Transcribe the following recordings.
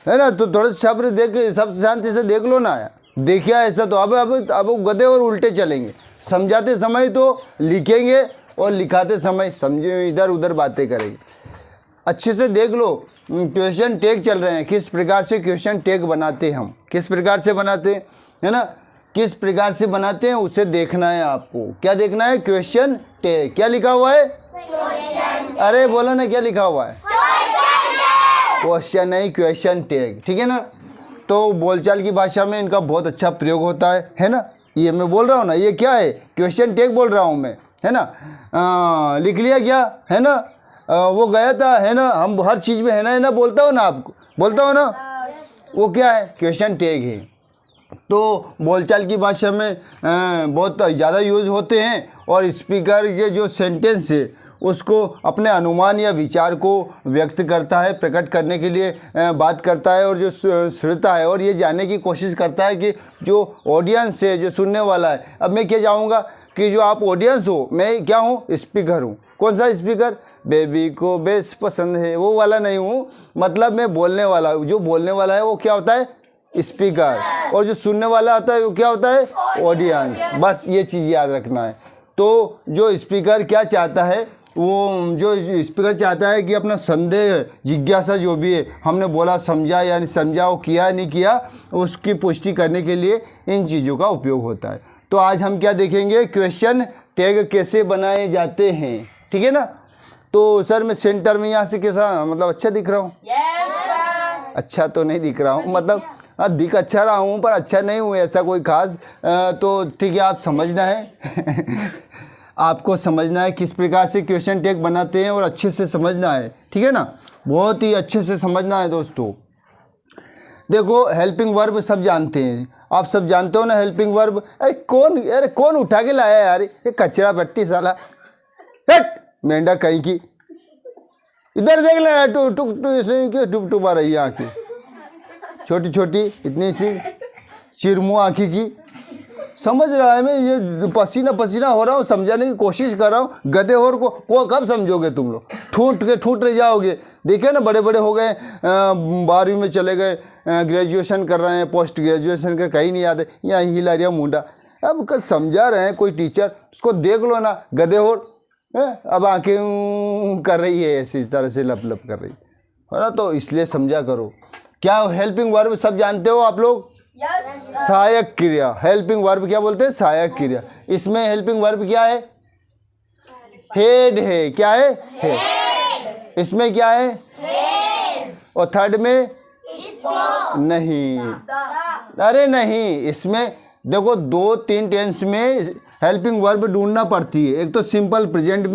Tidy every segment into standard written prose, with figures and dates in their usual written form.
है ना। तो थोड़ा सब्र देख, सब शांति से देख लो ना। देखिए ऐसा तो अब गधे और उल्टे चलेंगे। समझाते समय तो लिखेंगे और लिखाते समय समझे इधर उधर बातें करेंगे। अच्छे से देख लो, क्वेश्चन टैग चल रहे हैं, किस प्रकार से क्वेश्चन टैग बनाते हैं हम, किस प्रकार से बनाते हैं, है ना, किस प्रकार से बनाते हैं उसे देखना है आपको। क्या देखना है? Question tag. क्या लिखा हुआ है? अरे बोलो ना, क्या लिखा हुआ है? क्वेश्चन नहीं, क्वेश्चन टैग, ठीक है ना। तो बोलचाल की भाषा में इनका बहुत अच्छा प्रयोग होता है ना। ये मैं बोल रहा हूँ ना, ये क्या है? क्वेश्चन टैग बोल रहा हूँ मैं, है ना। लिख लिया क्या, है ना। वो गया था, है ना। हम हर चीज़ में है ना बोलता हो ना, आपको बोलता हो ना, वो क्या है? क्वेश्चन टैग है। तो बोलचाल की भाषा में बहुत ज़्यादा यूज़ होते हैं और स्पीकर के जो सेंटेंस है उसको अपने अनुमान या विचार को व्यक्त करता है, प्रकट करने के लिए बात करता है। और जो श्रोता है और ये जानने की कोशिश करता है कि जो ऑडियंस है, जो सुनने वाला है। अब मैं क्या चाहूँगा कि जो आप ऑडियंस हो, मैं क्या हूँ? स्पीकर हूँ। कौन सा स्पीकर? बेबी को बेस पसंद है वो वाला नहीं हूँ, मतलब मैं बोलने वाला हूँ। जो बोलने वाला है वो क्या होता है? स्पीकर। और जो सुनने वाला आता है वो क्या होता है? ऑडियंस। बस ये चीज़ याद रखना है। तो जो स्पीकर क्या चाहता है, वो जो स्पीकर चाहता है कि अपना संदेह, जिज्ञासा जो भी है, हमने बोला, समझा या नहीं समझा, वो किया नहीं किया, उसकी पुष्टि करने के लिए इन चीज़ों का उपयोग होता है। तो आज हम क्या देखेंगे? क्वेश्चन टैग कैसे बनाए जाते हैं, ठीक है ना। तो सर मैं सेंटर में यहाँ से कैसा, मतलब अच्छा दिख रहा हूँ? अच्छा तो नहीं दिख रहा हूँ, मतलब दिख अच्छा रहा हूँ पर अच्छा नहीं हूँ, ऐसा कोई खास। तो ठीक है, आप समझना है आपको समझना है किस प्रकार से क्वेश्चन टैग बनाते हैं और अच्छे से समझना है, ठीक है ना। बहुत ही अच्छे से समझना है दोस्तों। देखो हेल्पिंग वर्ब सब जानते हैं, आप सब जानते हो ना हेल्पिंग वर्ब। अरे कौन उठा के लाया यार ये कचरा पट्टी साला, मेंढा कहीं की। इधर देख लेना, टुप टुप आ रही है आँखें, छोटी छोटी इतनी सी चिरमू आँखी की। समझ रहा है मैं, ये पसीना पसीना हो रहा हूँ, समझाने की कोशिश कर रहा हूँ। गधे और को कब समझोगे तुम लोग? ठूट रह जाओगे। देखिए ना, बड़े बड़े हो गए, 12वीं में चले गए, ग्रेजुएशन कर रहे हैं, पोस्ट ग्रेजुएशन कर, कहीं नहीं याद है, यहाँ हिला रिया मुंडा। अब कल समझा रहे हैं कोई टीचर, उसको देख लो ना, गधे और अब आंखें कर रही है ऐसी, इस तरह से लप लप कर रही है ना। तो इसलिए समझा करो। क्या हेल्पिंग वर्ब सब जानते हो आप लोग? सहायक क्रिया। हेल्पिंग वर्ब क्या बोलते हैं? सहायक क्रिया। इसमें हेल्पिंग वर्ब क्या है? हेड है। क्या है? हेड। इसमें क्या है? और थर्ड में नहीं, अरे नहीं, इसमें देखो 2-3 टेंस में हेल्पिंग वर्ब ढूंढना पड़ती है। एक तो सिंपल प्रेजेंट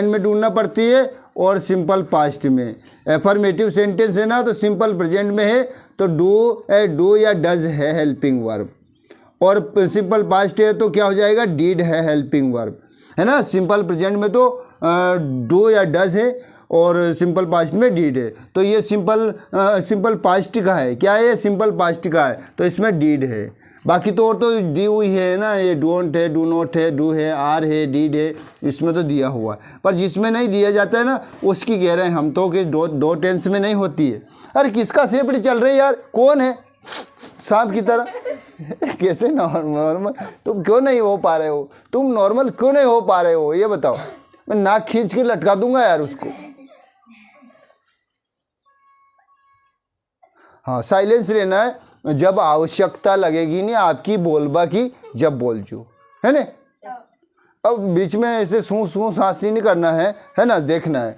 में ढूंढना पड़ती है और सिंपल पास्ट में। एफर्मेटिव सेंटेंस है ना, तो सिंपल प्रेजेंट में है तो डू या डज है हेल्पिंग वर्ब, और सिंपल पास्ट है तो क्या हो जाएगा? डिड है हेल्पिंग वर्ब, है ना। सिंपल प्रेजेंट में तो डू या डज है और सिंपल पास्ट में डिड है। तो ये सिंपल पास्ट का है। क्या है? ये सिंपल पास्ट का है, तो इसमें डिड है। बाकी तो और तो दी हुई है ना, ये डोंट है, डू नॉट है, डू है, आर है, डिड है, इसमें तो दिया हुआ है। पर जिसमें नहीं दिया जाता है ना, उसकी कह रहे हैं हम तो कि दो टेंस में नहीं होती है। अरे किसका सेपड़ी चल रही है यार? कौन है सांप की तरह? कैसे नॉर्मल तुम क्यों नहीं हो पा रहे हो? तुम नॉर्मल क्यों नहीं हो पा रहे हो, ये बताओ। मैं नाक खींच के लटका दूंगा यार उसको। हाँ, साइलेंस रहना है जब आवश्यकता लगेगी नहीं आपकी बोलबा की, जब बोल जो, है ना। अब बीच में ऐसे सू सांसी नहीं करना है ना, देखना है।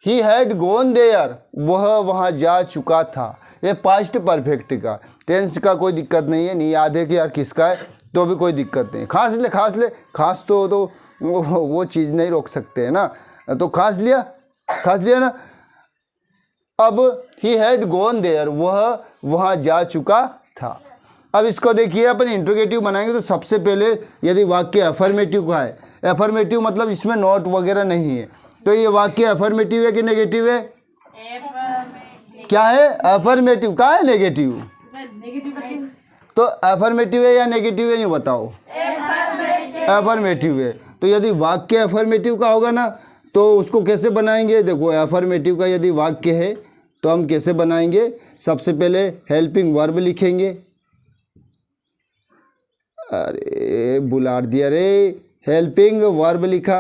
ही हैड गोन देयर, वह वहाँ जा चुका था। ये पास्ट परफेक्ट का टेंस का कोई दिक्कत नहीं है। नहीं याद है कि यार किसका है तो भी कोई दिक्कत नहीं। खांस ले खांस तो वो चीज़ नहीं रोक सकते है ना, तो खांस लिया ना। अब ही हैड गोन देयर, वह वहाँ जा चुका था। अब इसको देखिए, अपन इंट्रोगेटिव बनाएंगे तो सबसे पहले यदि वाक्य अफर्मेटिव का है, अफर्मेटिव मतलब इसमें नॉट वगैरह नहीं है, तो ये वाक्य अफर्मेटिव है कि नेगेटिव है? क्या है? अफर्मेटिव। कहाँ है नेगेटिव? तो अफर्मेटिव है या नेगेटिव है, ये बताओ। अफर्मेटिव है। तो यदि वाक्य अफर्मेटिव का होगा ना, तो उसको कैसे बनाएंगे? देखो, अफर्मेटिव का यदि वाक्य है तो हम कैसे बनाएंगे, सबसे पहले हेल्पिंग वर्ब लिखेंगे। अरे बुला दिया रे, हेल्पिंग वर्ब लिखा,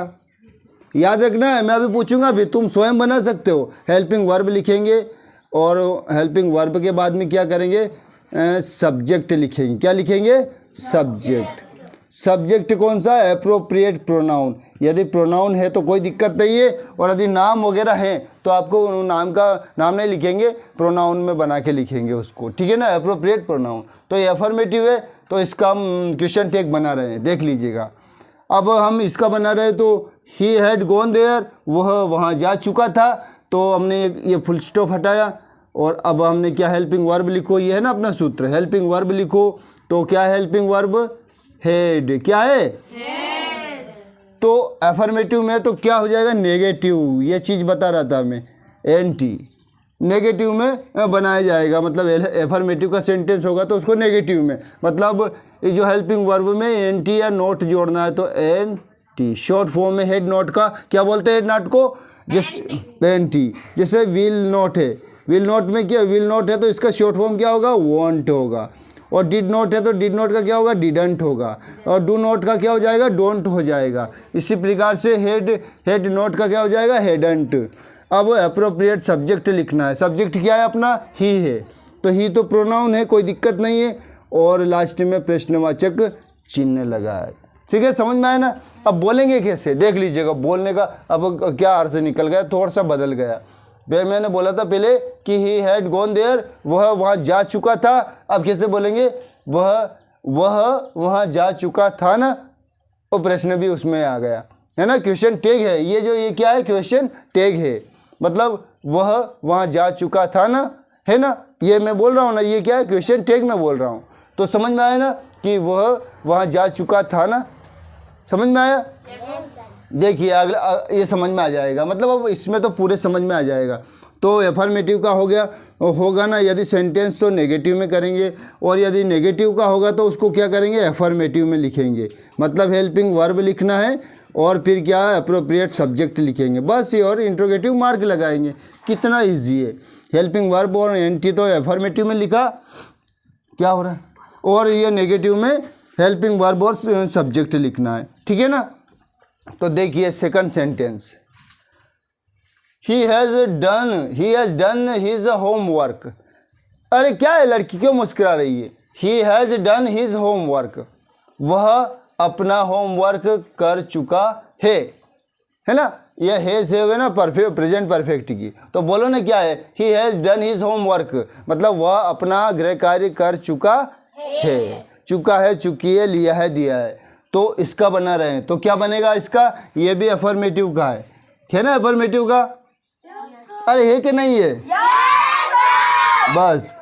याद रखना है, मैं अभी पूछूंगा अभी, तुम स्वयं बना सकते हो। हेल्पिंग वर्ब लिखेंगे और हेल्पिंग वर्ब के बाद में क्या करेंगे, सब्जेक्ट लिखेंगे। क्या लिखेंगे, सब्जेक्ट। सब्जेक्ट कौन सा, एप्रोप्रिएट प्रोनाउन। यदि प्रोनाउन है तो कोई दिक्कत नहीं है, और यदि नाम वगैरह है तो आपको नाम का नाम नहीं लिखेंगे, प्रोनाउन में बना के लिखेंगे उसको, ठीक है ना, एप्रोप्रिएट प्रोनाउन। तो ये अफर्मेटिव है, तो इसका हम क्वेश्चन टैग बना रहे हैं, देख लीजिएगा। अब हम इसका बना रहे हैं, तो ही हैड गॉन देयर, वह वहाँ जा चुका था, तो हमने ये फुल स्टॉप हटाया, और अब हमने क्या, हेल्पिंग वर्ब लिखो, ये है ना अपना सूत्र, हेल्पिंग वर्ब लिखो। तो क्या है हेल्पिंग वर्ब, हेड। क्या है, हेड। तो अफर्मेटिव में तो क्या हो जाएगा, नेगेटिव, ये चीज़ बता रहा था मैं, एंटी नेगेटिव में बनाया जाएगा। मतलब एफर्मेटिव का सेंटेंस होगा तो उसको नेगेटिव में, मतलब ये जो हेल्पिंग वर्ब में एंटी या नोट जोड़ना है तो एन टी। शॉर्ट फॉर्म में हेड नोट का क्या बोलते हैं, हेड नोट को, जैसे एन टी। जैसे विल नोट है, विल नोट में क्या, विल नोट है तो इसका शॉर्ट फॉर्म क्या होगा, वॉन्ट होगा। और डिड नोट है तो डिड नोट का क्या होगा, डिडंट होगा। और डू नोट का क्या हो जाएगा, डोंट हो जाएगा। इसी प्रकार से हेड नोट का क्या हो जाएगा, हेडंट। अब अप्रोप्रिएट सब्जेक्ट लिखना है। सब्जेक्ट क्या है अपना, ही है, तो ही तो प्रोनाउन है, कोई दिक्कत नहीं है। और लास्ट में प्रश्नवाचक चिन्ह लगा है, ठीक है, समझ में आया ना। अब बोलेंगे कैसे, देख लीजिएगा। बोलने का अब क्या अर्थ निकल गया, थोड़ा सा बदल गया। मैंने बोला था पहले कि ही हैड गॉन देयर, वह वहाँ जा चुका था। अब कैसे बोलेंगे, वह वहाँ जा चुका था ना, और प्रश्न भी उसमें आ गया, है ना। क्वेश्चन टैग है ये, जो ये क्या है, क्वेश्चन टैग है। मतलब वह वहाँ जा चुका था ना, है ना, ये मैं बोल रहा हूँ ना, ये क्या है, क्वेश्चन टैग में बोल रहा हूँ। तो समझ में आया ना कि वह वहाँ जा चुका था ना, समझ में आया। देखिए अगला ये समझ में आ जाएगा, मतलब अब इसमें तो पूरे समझ में आ जाएगा। तो एफर्मेटिव का हो गया, होगा ना, यदि सेंटेंस तो नेगेटिव में करेंगे, और यदि नेगेटिव का होगा तो उसको क्या करेंगे, एफर्मेटिव में लिखेंगे। मतलब हेल्पिंग वर्ब लिखना है, और फिर क्या है, अप्रोप्रिएट सब्जेक्ट लिखेंगे, बस ये, और इंट्रोगेटिव मार्क लगाएंगे। कितना इजी है। हेल्पिंग वर्ब और एंटी तो एफर्मेटिव में लिखा, क्या हो रहा है, और ये नेगेटिव में हेल्पिंग वर्ब और सब्जेक्ट लिखना है, ठीक है ना। तो देखिए second sentence, he has done his homework. अरे क्या है, लड़की क्यों मुस्कुरा रही है। ही हैज़ डन हिज होमवर्क, वह अपना होमवर्क कर चुका है ना। यह हैज़ है ना, परफेक्ट प्रेजेंट परफेक्ट की। तो बोलो ना क्या है, ही हैज़ डन हिज होमवर्क, मतलब वह अपना गृह कार्य कर चुका है। चुका है, चुकी है, लिया है, दिया है। तो इसका बना रहे हैं, तो क्या बनेगा इसका, ये भी अफर्मेटिव का है ना, अफर्मेटिव का। अरे है कि नहीं है, बस।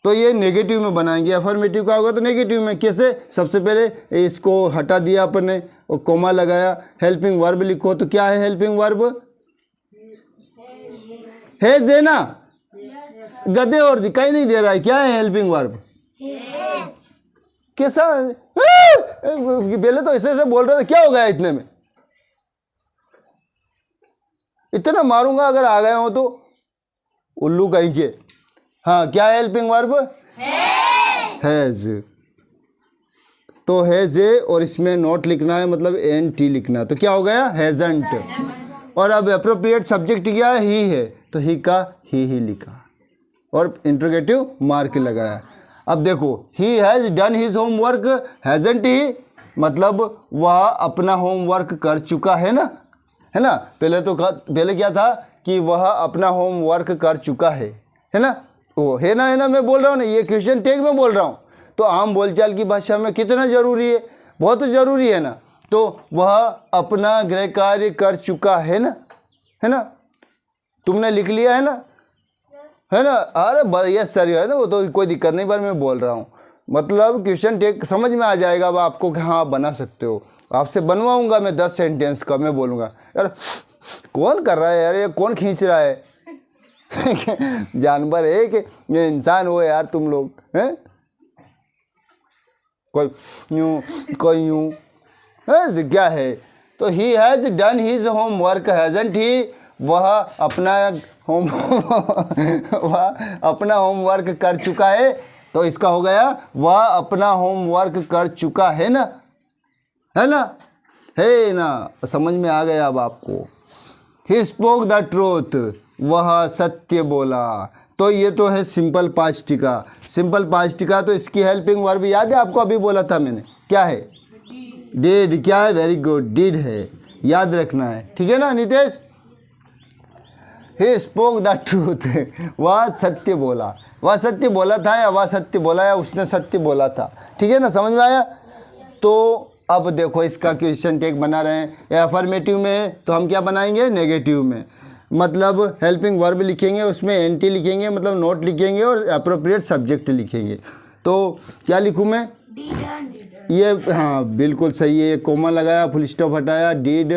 तो ये नेगेटिव में बनाएंगे, अफर्मेटिव का होगा तो नेगेटिव में। कैसे, सबसे पहले इसको हटा दिया अपन ने और कोमा लगाया। हेल्पिंग वर्ब लिखो, तो क्या है हेल्पिंग वर्ब, हैज है ना, गधे और दिखाई नहीं दे रहा है, क्या है हेल्पिंग वर्ब, कैसा। पहले तो ऐसे ऐसे बोल रहे थे, क्या हो गया इतने में, इतना मारूंगा अगर आ गए हो तो, उल्लू कहीं के। हाँ, क्या है हेल्पिंग वर्ब, हैज। तो हैज है, और इसमें नॉट लिखना है, मतलब एन टी लिखना है, तो क्या हो गया, हैजंट। और अब अप्रोप्रिएट सब्जेक्ट क्या है, ही है, तो ही का ही लिखा, और इंट्रोगेटिव मार्क लगाया। अब देखो, he has done his homework, hasn't he, मतलब वह अपना होमवर्क कर चुका है ना, पहले क्या था कि वह अपना होमवर्क कर चुका है ना, वो है ना, मैं बोल रहा हूँ ना, ये क्वेश्चन टैग में बोल रहा हूँ। तो आम बोलचाल की भाषा में कितना ज़रूरी है, बहुत ज़रूरी है ना। तो वह अपना गृह कार्य कर चुका है ना, तुमने लिख लिया है ना। अरे यस सर है ना, वो तो कोई दिक्कत नहीं, पर मैं बोल रहा हूँ, मतलब क्वेश्चन टैग समझ में आ जाएगा अब आपको कि हाँ बना सकते हो। आपसे बनवाऊंगा मैं 10 सेंटेंस का, मैं बोलूँगा यार कौन कर रहा है यार, ये कौन खींच रहा है जानवर है कि ये इंसान हो यार तुम लोग हैं, कोई यूँ है क्या है। तो he has done his homework, hasn't he, वह अपना होम वह अपना होमवर्क कर चुका है, तो इसका हो गया वह अपना होमवर्क कर चुका है ना, है ना, है ना। समझ में आ गया अब आपको। ही स्पोक द ट्रूथ, वह सत्य बोला। तो ये तो है सिंपल पास्ट का। सिंपल पास्ट का तो इसकी हेल्पिंग वर्ब याद है आपको, अभी बोला था मैंने, क्या है? डिड। क्या है? वेरी गुड, डिड है, याद रखना है, ठीक है ना Nitesh. He spoke the truth, वह सत्य बोला। वह सत्य बोला था या वह सत्य बोला या उसने सत्य बोला था, ठीक है ना, समझ में आया। तो अब देखो इसका क्वेश्चन टेक बना रहे हैं। अफर्मेटिव में है तो हम क्या बनाएंगे? नेगेटिव में, मतलब हेल्पिंग वर्ब लिखेंगे, उसमें एनटी लिखेंगे, मतलब नोट लिखेंगे और अप्रोप्रिएट सब्जेक्ट लिखेंगे। तो क्या लिखूँ मैं? ये हाँ बिल्कुल सही है, ये कोमा लगाया, फुल स्टॉप हटाया, डिड,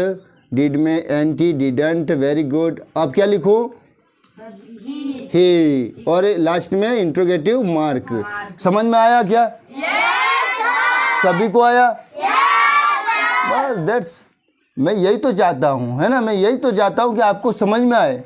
डिड में एनटी, डिडंट, वेरी गुड। अब क्या लिखूँ? ही, और लास्ट में इंट्रोगेटिव मार्क। समझ में आया क्या? सभी को आया? बस दैट्स, मैं यही तो चाहता हूँ, है ना, मैं यही तो चाहता हूँ कि आपको समझ में आए।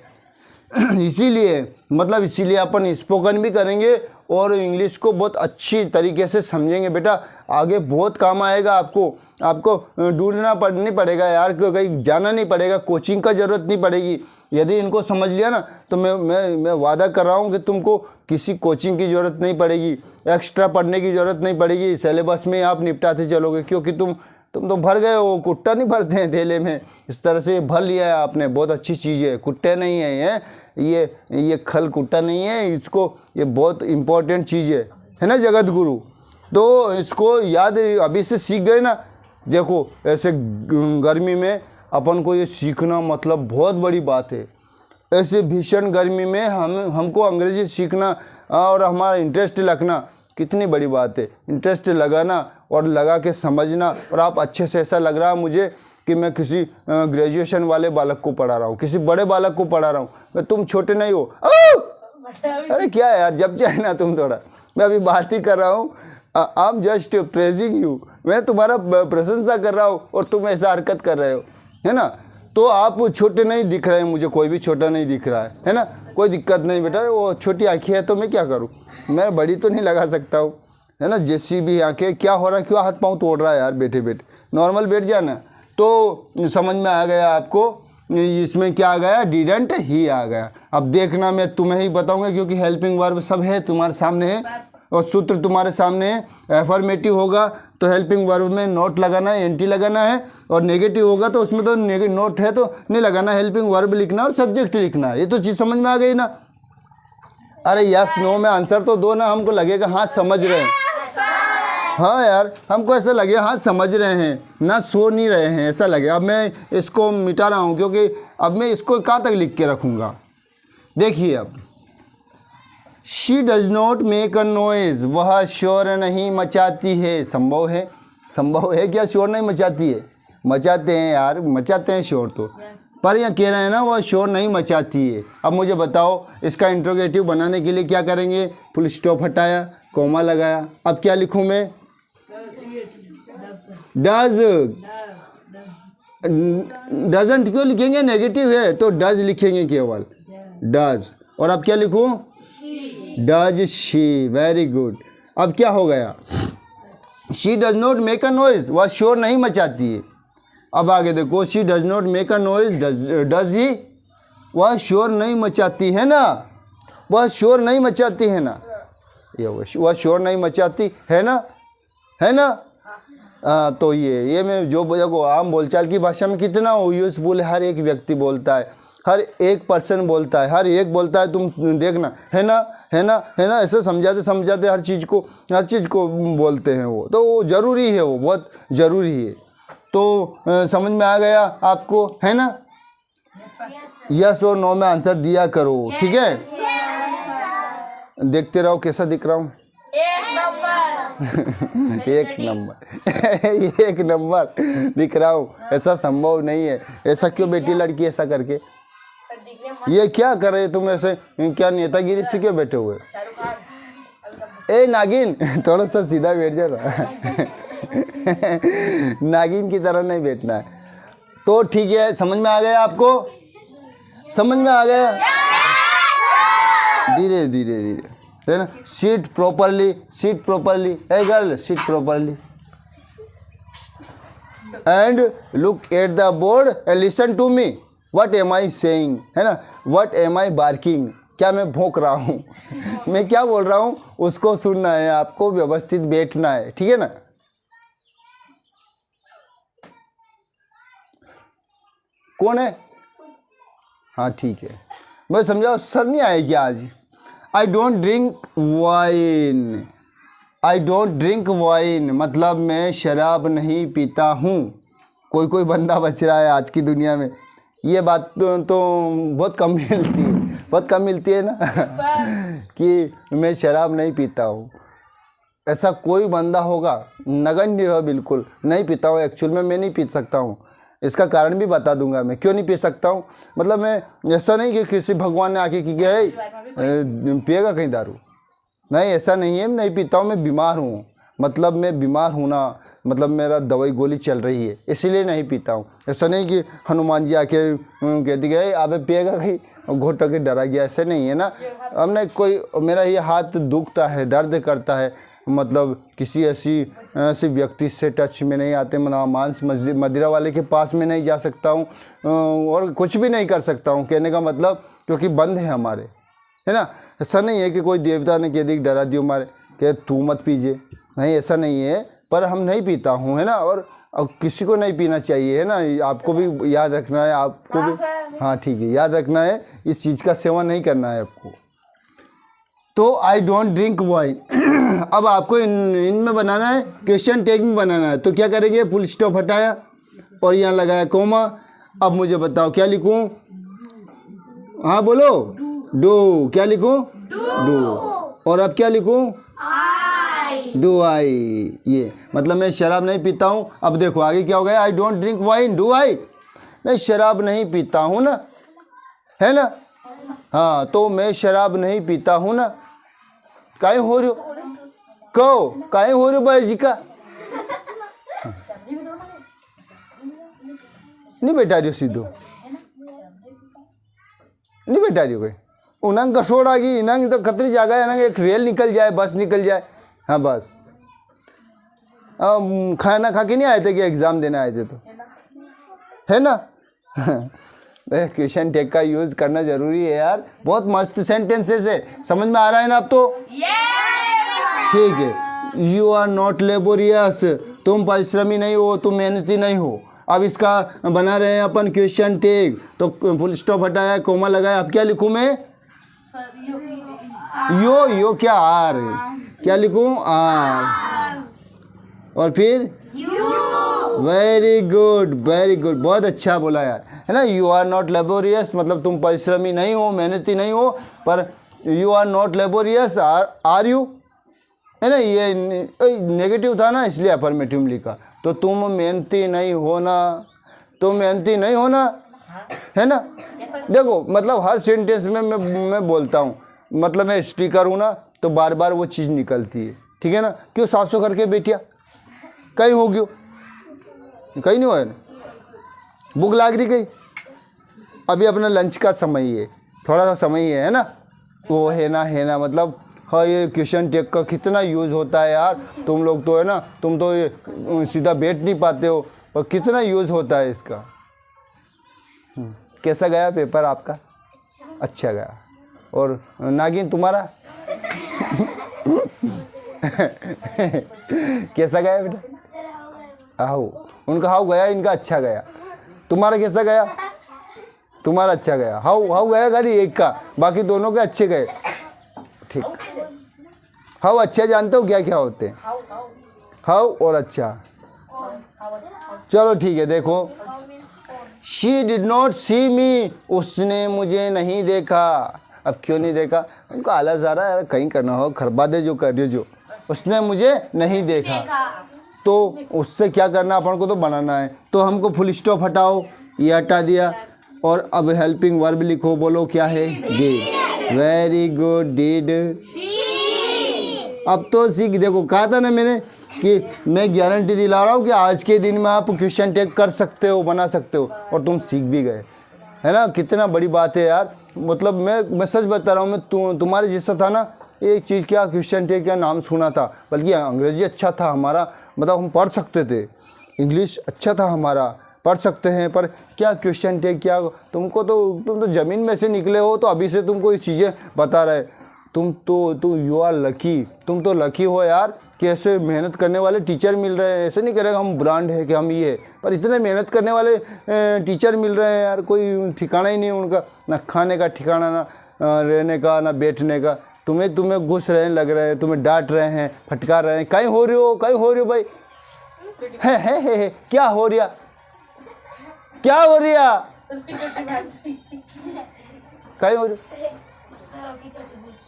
इसीलिए मतलब इसीलिए अपन स्पोकन भी करेंगे और इंग्लिश को बहुत अच्छी तरीके से समझेंगे बेटा। आगे बहुत काम आएगा आपको। आपको ढूंढना नहीं पड़ेगा यार, कहीं जाना नहीं पड़ेगा, कोचिंग का ज़रूरत नहीं पड़ेगी। यदि इनको समझ लिया ना तो मैं वादा कर रहा हूँ कि तुमको किसी कोचिंग की ज़रूरत नहीं पड़ेगी, एक्स्ट्रा पढ़ने की ज़रूरत नहीं पड़ेगी। सिलेबस में आप निपटाते चलोगे, क्योंकि तुम तो भर गए हो। कुट्टा नहीं भरते हैं थैले में, इस तरह से भर लिया है आपने। बहुत अच्छी चीज़ है, कुट्टे नहीं है ये खल कुट्टा नहीं है, इसको, ये बहुत इम्पोर्टेंट चीज़ है ना जगत गुरु। तो इसको याद अभी से सीख गए ना। देखो ऐसे गर्मी में अपन को ये सीखना मतलब बहुत बड़ी बात है। ऐसे भीषण गर्मी में हमको अंग्रेजी सीखना और हमारा इंटरेस्ट रखना कितनी बड़ी बात है। इंटरेस्ट लगाना और लगा के समझना। और आप अच्छे से, ऐसा लग रहा है मुझे कि मैं किसी ग्रेजुएशन वाले बालक को पढ़ा रहा हूँ, किसी बड़े बालक को पढ़ा रहा हूँ। मैं, तुम छोटे नहीं हो। अरे क्या है यार, जब चाहे ना तुम थोड़ा, मैं अभी बात ही कर रहा हूँ। I am just praising you, मैं तुम्हारा प्रशंसा कर रहा हूँ और तुम ऐसा हरकत कर रहे हो, है ना। तो आप छोटे नहीं दिख रहे हैं मुझे, कोई भी छोटा नहीं दिख रहा है ना। कोई दिक्कत नहीं बेटा, वो छोटी आँखें है तो मैं क्या करूँ, मैं बड़ी तो नहीं लगा सकता हूँ, है ना। जैसी भी आँखें, क्या हो रहा है, क्यों हाथ पाँव तोड़ रहा है यार, बैठे बैठे नॉर्मल बैठ जाना। तो समझ में आ गया आपको, इसमें क्या आ गया? डिडंट, ही आ गया। अब देखना मैं तुम्हें ही बताऊंगा, क्योंकि हेल्पिंग वर्ब सब है तुम्हारे सामने है और सूत्र तुम्हारे सामने है। अफर्मेटिव होगा तो हेल्पिंग वर्ब में नोट लगाना है, एंटी लगाना है, और नेगेटिव होगा तो उसमें तो नोट है तो नहीं लगाना, हेल्पिंग वर्ब लिखना और सब्जेक्ट लिखना है। ये तो चीज़ समझ में आ गई ना। अरे यस नो में आंसर तो दो ना, हमको लगेगा हाँ समझ रहे हैं। हाँ यार, हमको ऐसा लगे हाँ समझ रहे हैं ना, सो नहीं रहे हैं, ऐसा लगे। अब मैं इसको मिटा रहा हूँ, क्योंकि अब मैं इसको कहाँ तक लिख के रखूँगा। देखिए अब, she does not make a noise, वह शोर नहीं मचाती है। संभव है? संभव है क्या शोर नहीं मचाती है? मचाते हैं यार, मचाते हैं शोर तो, पर यहाँ कह रहे हैं ना वह शोर नहीं मचाती है। अब मुझे बताओ इसका इंट्रोगेटिव बनाने के लिए क्या करेंगे? फुल स्टॉप हटाया, कोमा लगाया। अब क्या लिखूँ मैं? डज, डजंट क्यों लिखेंगे? नेगेटिव है तो डज लिखेंगे केवल, डज। और अब क्या लिखूं? Does she, very good. अब क्या हो गया? She does not make a noise, वह शोर नहीं मचाती है। अब आगे देखो, she does not make a noise, does he, वह शोर नहीं मचाती है ना, वह शोर नहीं मचाती है ना, ये वह शोर नहीं मचाती है ना, है ना। तो ये मैं जो देखो आम बोलचाल की भाषा में कितना यूजफुल है, हर एक व्यक्ति बोलता है, हर एक पर्सन बोलता है, हर एक बोलता है। तुम देखना, है ना, है ना, है ना, ऐसे समझाते समझाते हर चीज़ को बोलते हैं वो, तो वो ज़रूरी है, वो बहुत ज़रूरी है। तो समझ में आ गया आपको, है ना। यस और नो में आंसर दिया करो, ठीक है। देखते रहो कैसा दिख रहा हूँ। एक नंबर एक नंबर दिख रहा हूँ। ऐसा संभव नहीं है। ऐसा क्यों बेटी लड़की ऐसा करके, ये क्या कर रहे तुम ऐसे, क्या नेतागिरी से क्यों बैठे हुए? ए नागिन, थोड़ा सा सीधा बैठ जा रहा नागिन की तरह नहीं बैठना है। तो ठीक है, समझ में आ गया आपको? समझ में आ गया? धीरे धीरे धीरे, है ना। Sit properly, sit properly, a girl sit properly and look at the board and listen to me, what am I saying, है ना। व्हाट एम आई बार्किंग, क्या मैं भौंक रहा हूँ मैं क्या बोल रहा हूँ उसको सुनना है आपको, व्यवस्थित बैठना है, ठीक है ना। कौन है? हाँ ठीक है, मैं समझाओ। सर नहीं आए क्या आज? I don't drink wine, I don't drink wine मतलब मैं शराब नहीं पीता हूँ। कोई कोई बंदा बच रहा है आज की दुनिया में, ये बात तो बहुत कम मिलती है, बहुत कम मिलती है ना कि मैं शराब नहीं पीता हूँ। ऐसा कोई बंदा होगा? नगण्य हो, बिल्कुल नहीं पीता हूँ। एक्चुअल में मैं नहीं पी सकता हूँ, इसका कारण भी बता दूंगा मैं क्यों नहीं पी सकता हूँ। मतलब मैं ऐसा नहीं कि किसी भगवान ने आके कि गए पिएगा कहीं दारू, नहीं ऐसा नहीं है। नहीं पीता हूँ, मैं बीमार हूँ, मतलब मैं बीमार हूँ ना, मतलब मेरा दवाई गोली चल रही है इसलिए नहीं पीता हूँ। ऐसा नहीं कि हनुमान जी आके कह दी गए आप पिएगा कहीं घोटा के डरा गया, ऐसे नहीं है ना। हमने कोई, मेरा ये हाथ दुखता है, दर्द करता है, मतलब किसी ऐसी व्यक्ति से टच में नहीं आते, मांस मदिरा वाले के पास में नहीं जा सकता हूँ और कुछ भी नहीं कर सकता हूँ, कहने का मतलब क्योंकि बंद है हमारे, है ना। ऐसा नहीं है कि कोई देवता ने कह दी डरा दियो मारे कि तू मत पीजिए, नहीं ऐसा नहीं है, पर हम नहीं पीता हूँ, है ना। और किसी को नहीं पीना चाहिए, है ना। आपको भी याद रखना है, आपको भी, हाँ ठीक है, याद रखना है, इस चीज़ का सेवन नहीं करना है आपको। तो आई डोंट ड्रिंक वाइन अब आपको इनमें बनाना है, क्वेश्चन टैग में बनाना है। तो क्या करेंगे? फुल स्टॉप हटाया और यहाँ लगाया कोमा। अब मुझे बताओ क्या लिखूं? हाँ बोलो, डू। क्या लिखूं? डू। और अब क्या लिखूं? Do I. ये मतलब मैं शराब नहीं पीता हूँ। अब देखो आगे क्या हो गया? I don't drink wine, do I. मैं शराब नहीं पीता हूँ ना, है ना। हाँ तो मैं शराब नहीं पीता हूँ ना। काहे हो रहे हो? कहो काहे हो रहे हो भाई जी का? नहीं बैठा रही हो सीधो, नहीं बैठा रही हो कोई। उनंग कसोड़ आ गई, इनंग तो खतरी जागा है, एक रेल निकल जाए, बस निकल जाए। हाँ बस खाना खा के नहीं आए थे कि एग्ज़ाम देने आए थे, तो है ना क्वेश्चन टैग का यूज़ करना जरूरी है यार, बहुत मस्त सेंटेंसेस है। समझ में आ रहा है ना आप? तो ठीक है। यू आर नॉट लेबोरियस, तुम परिश्रमी नहीं हो, तुम मेहनती नहीं हो। अब इसका बना रहे हैं अपन क्वेश्चन टैग, तो फुल स्टॉप हटाया, कोमा लगाया। अब क्या लिखूं मैं? यो क्या? आर। क्या लिखूं? आर। और फिर वेरी गुड, वेरी गुड, बहुत अच्छा बोला यार, है ना। यू आर नॉट लेबोरियस मतलब तुम परिश्रमी नहीं हो, मेहनती नहीं हो, पर you are not laborious, are you, है ना। ये नेगेटिव था ना, इसलिए अफर्मेटिव लिखा। तो तुम मेहनती नहीं हो ना, तुम मेहनती नहीं हो ना, है ना। देखो मतलब हर सेंटेंस में मैं बोलता हूँ, मतलब मैं स्पीकर हूँ ना, तो बार बार वो चीज़ निकलती है, ठीक है ना। क्यों 700 करके बेटिया कहीं हो गयो? कहीं नहीं हो है ना। भूख लाग रही कहीं? अभी अपना लंच का समय है, थोड़ा सा समय है ना। वो है ना मतलब हाँ, ये क्वेश्चन टैग का कितना यूज़ होता है यार। तुम लोग तो है ना, तुम तो ये सीधा बैठ नहीं पाते हो, और कितना यूज़ होता है इसका। कैसा गया पेपर आपका? अच्छा गया। और नागिन तुम्हारा कैसा गया बेटा? हाउ, उनका हाउ गया, इनका अच्छा गया। तुम्हारा कैसा गया? तुम्हारा अच्छा गया। हाउ गया खाली एक का, बाकी दोनों के अच्छे गए। ठीक। हाउ अच्छा जानते हो क्या क्या होते हैं? हाउ और अच्छा। चलो ठीक है। देखो, शी डिड नॉट सी मी, उसने मुझे नहीं देखा। अब क्यों नहीं देखा? उनको आलस आ रहा है, कहीं करना हो खरबा दे जो कर रही जो। उसने मुझे नहीं देखा, तो उससे क्या करना अपन को? तो बनाना है। तो हमको फुल स्टॉप हटाओ, ये हटा दिया, और अब हेल्पिंग वर्ब लिखो। बोलो क्या है? डिड। Very good, did. अब तो सीख, देखो कहा था ना मैंने कि मैं गारंटी दिला रहा हूँ कि आज के दिन में आप क्वेश्चन टैग कर सकते हो, बना सकते हो, और तुम सीख भी गए। है ना, कितना बड़ी बात है यार। मतलब मैं सच बता रहा हूँ, मैं तुम्हारे जैसा था ना, एक चीज़ क्या क्वेश्चन टेक क्या नाम सुना था, बल्कि अंग्रेजी अच्छा था हमारा, मतलब हम पढ़ सकते थे, इंग्लिश अच्छा था हमारा, पढ़ सकते हैं, पर क्या क्वेश्चन टेक क्या, तुम तो ज़मीन में से निकले हो, तो अभी से तुमको ये चीज़ें बता रहे। तुम यू आर लकी, तुम तो लकी हो यार कि ऐसे मेहनत करने वाले टीचर मिल रहे हैं। ऐसे नहीं करेगा हम ब्रांड है कि हम ये है, पर इतने मेहनत करने वाले टीचर मिल रहे हैं यार, कोई ठिकाना ही नहीं उनका, ना खाने का ठिकाना, ना रहने का, ना बैठने का। तुम्हें घुस रहे हैं, लग रहे हैं, तुम्हें डांट रहे हैं, फटकार रहे हैं, कहीं हो रही हो भाई, है क्या हो रहा, क्या हो रहा, कहीं हो रही,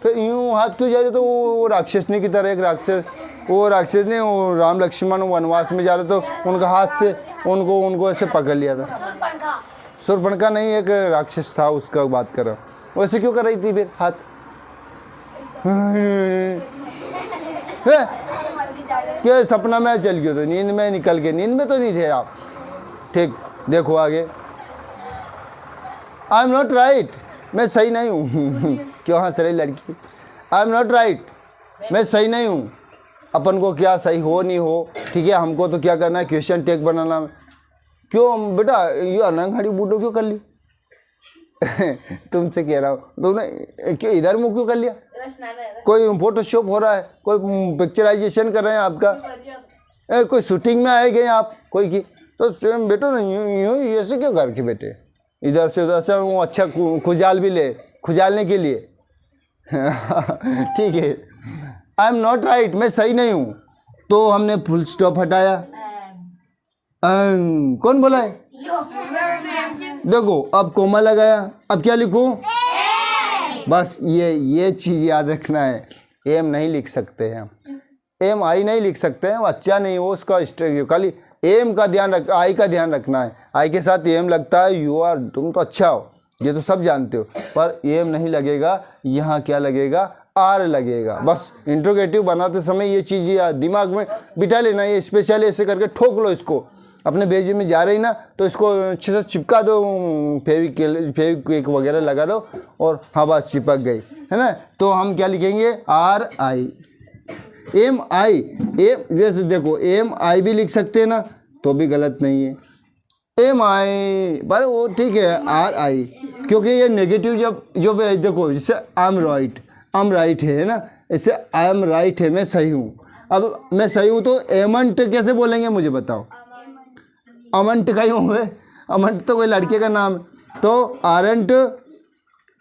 फिर यूँ हाथ क्यों जा रहे? तो वो राक्षसनी की तरह, एक राक्षस, वो राक्षस ने वो राम लक्ष्मण वनवास में जा रहे तो उनका हाथ से उनको ऐसे पकड़ लिया था। सुरपणखा नहीं, एक राक्षस था, उसका बात कर रहा हूँ। वैसे क्यों कर रही थी फिर हाथ? क्या सपना में चल गया, तो नींद में निकल गए, नींद में तो नहीं थे आप। ठीक, देखो आगे, आई एम नॉट राइट, मैं सही नहीं हूँ। क्यों हंस रही लड़की? आई एम नॉट राइट, मैं सही नहीं हूँ। अपन को क्या सही हो नहीं हो, ठीक है, हमको तो क्या करना है, क्वेश्चन टेक बनाना। क्यों बेटा ये अनंगड़ी बूटो क्यों कर ली? तुमसे कह रहा हूँ, तुमने क्यों इधर मुँह क्यों कर लिया? कोई फोटोशॉप हो रहा है, कोई पिक्चराइजेशन कर रहे हैं आपका, कोई शूटिंग में आए गए आप कोई की, तो सेम बेटो नहीं यूँ ऐसे क्यों करके बेटे, इधर से उधर से वो अच्छा खुजाल भी ले, खुजालने के लिए। ठीक है, आई एम नॉट राइट, मैं सही नहीं हूँ, तो हमने फुल स्टॉप हटाया। कौन बोला है? देखो अब कोमा लगाया, अब क्या लिखूं? बस ये चीज़ याद रखना है, एम नहीं लिख सकते हैं, एम आई नहीं लिख सकते हैं, वो अच्छा नहीं हो उसका खाली एम का ध्यान रख, आई का ध्यान रखना है। आई के साथ एम लगता है, यू आर, तुम तो अच्छा हो, ये तो सब जानते हो, पर एम नहीं लगेगा, यहाँ क्या लगेगा? आर लगेगा। बस इंट्रोगेटिव बनाते समय ये चीज़ दिमाग में बिठा लेना, ये स्पेशली ऐसे करके ठोक लो इसको, अपने भेजे में जा रही ना तो इसको अच्छे से चिपका दो, फेविक्विक वगैरह लगा दो, और हाँ बस चिपक गई, है ना। तो हम क्या लिखेंगे? R I, M I, M जैसे देखो एम आई भी लिख सकते हैं ना, तो भी गलत नहीं है, एम आई, पर वो ठीक है आर आई, क्योंकि ये नेगेटिव जो देखो, जैसे आई एम राइट है ना, ऐसे आई एम राइट है, मैं सही हूँ। अब मैं सही हूँ तो एमंट कैसे बोलेंगे मुझे बताओ? अमंट का ही होंगे, अमंट तो कोई लड़के का नाम है, तो आरंट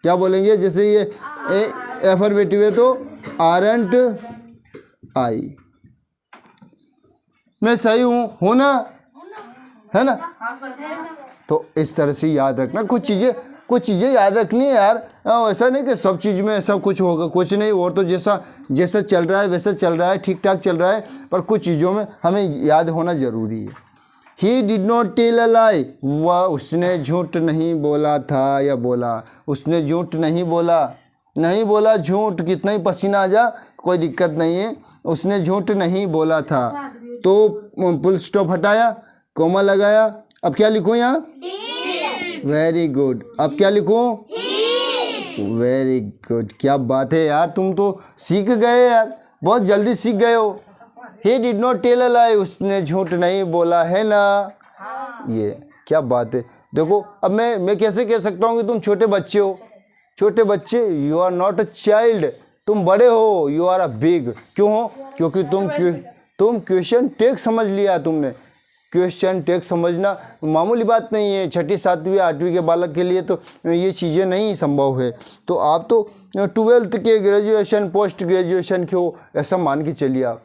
क्या बोलेंगे? जैसे ये एफर्मेटिव है तो आरंट आई, मैं सही हूँ ना, है ना। तो इस तरह से याद रखना, कुछ चीज़ें याद रखनी है यार, ऐसा नहीं कि सब चीज़ में सब कुछ होगा, कुछ नहीं, और तो जैसा चल रहा है वैसा चल रहा है, ठीक ठाक चल रहा है, पर कुछ चीज़ों में हमें याद होना ज़रूरी है। He did not tell a lie, वह उसने झूठ नहीं बोला था, या बोला, उसने झूठ नहीं बोला झूठ, कितना ही पसीना आ जा कोई दिक्कत नहीं है, उसने झूठ नहीं बोला था। तो फुल स्टॉप हटाया, कोमा लगाया, अब क्या लिखूं यहाँ? वेरी गुड, अब क्या लिखूं? वेरी गुड, क्या बात है यार, तुम तो सीख गए यार, बहुत जल्दी सीख गए हो। He did not tell a lie, उसने झूठ नहीं बोला, है ना। ये क्या बात है। देखो अब मैं कैसे कह सकता हूँ कि तुम छोटे बच्चे हो? छोटे बच्चे, you are not a child, तुम बड़े हो, यू आर अ बिग। क्यों हो? क्योंकि तुम क्वेश्चन टेक समझ लिया तुमने। क्वेश्चन टेक समझना मामूली बात नहीं है, 6ठी 7वीं 8वीं के बालक के लिए तो ये चीज़ें नहीं संभव है। तो आप तो 12th के, ग्रेजुएशन, पोस्ट ग्रेजुएशन के हो, ऐसा मान के चलिए आप,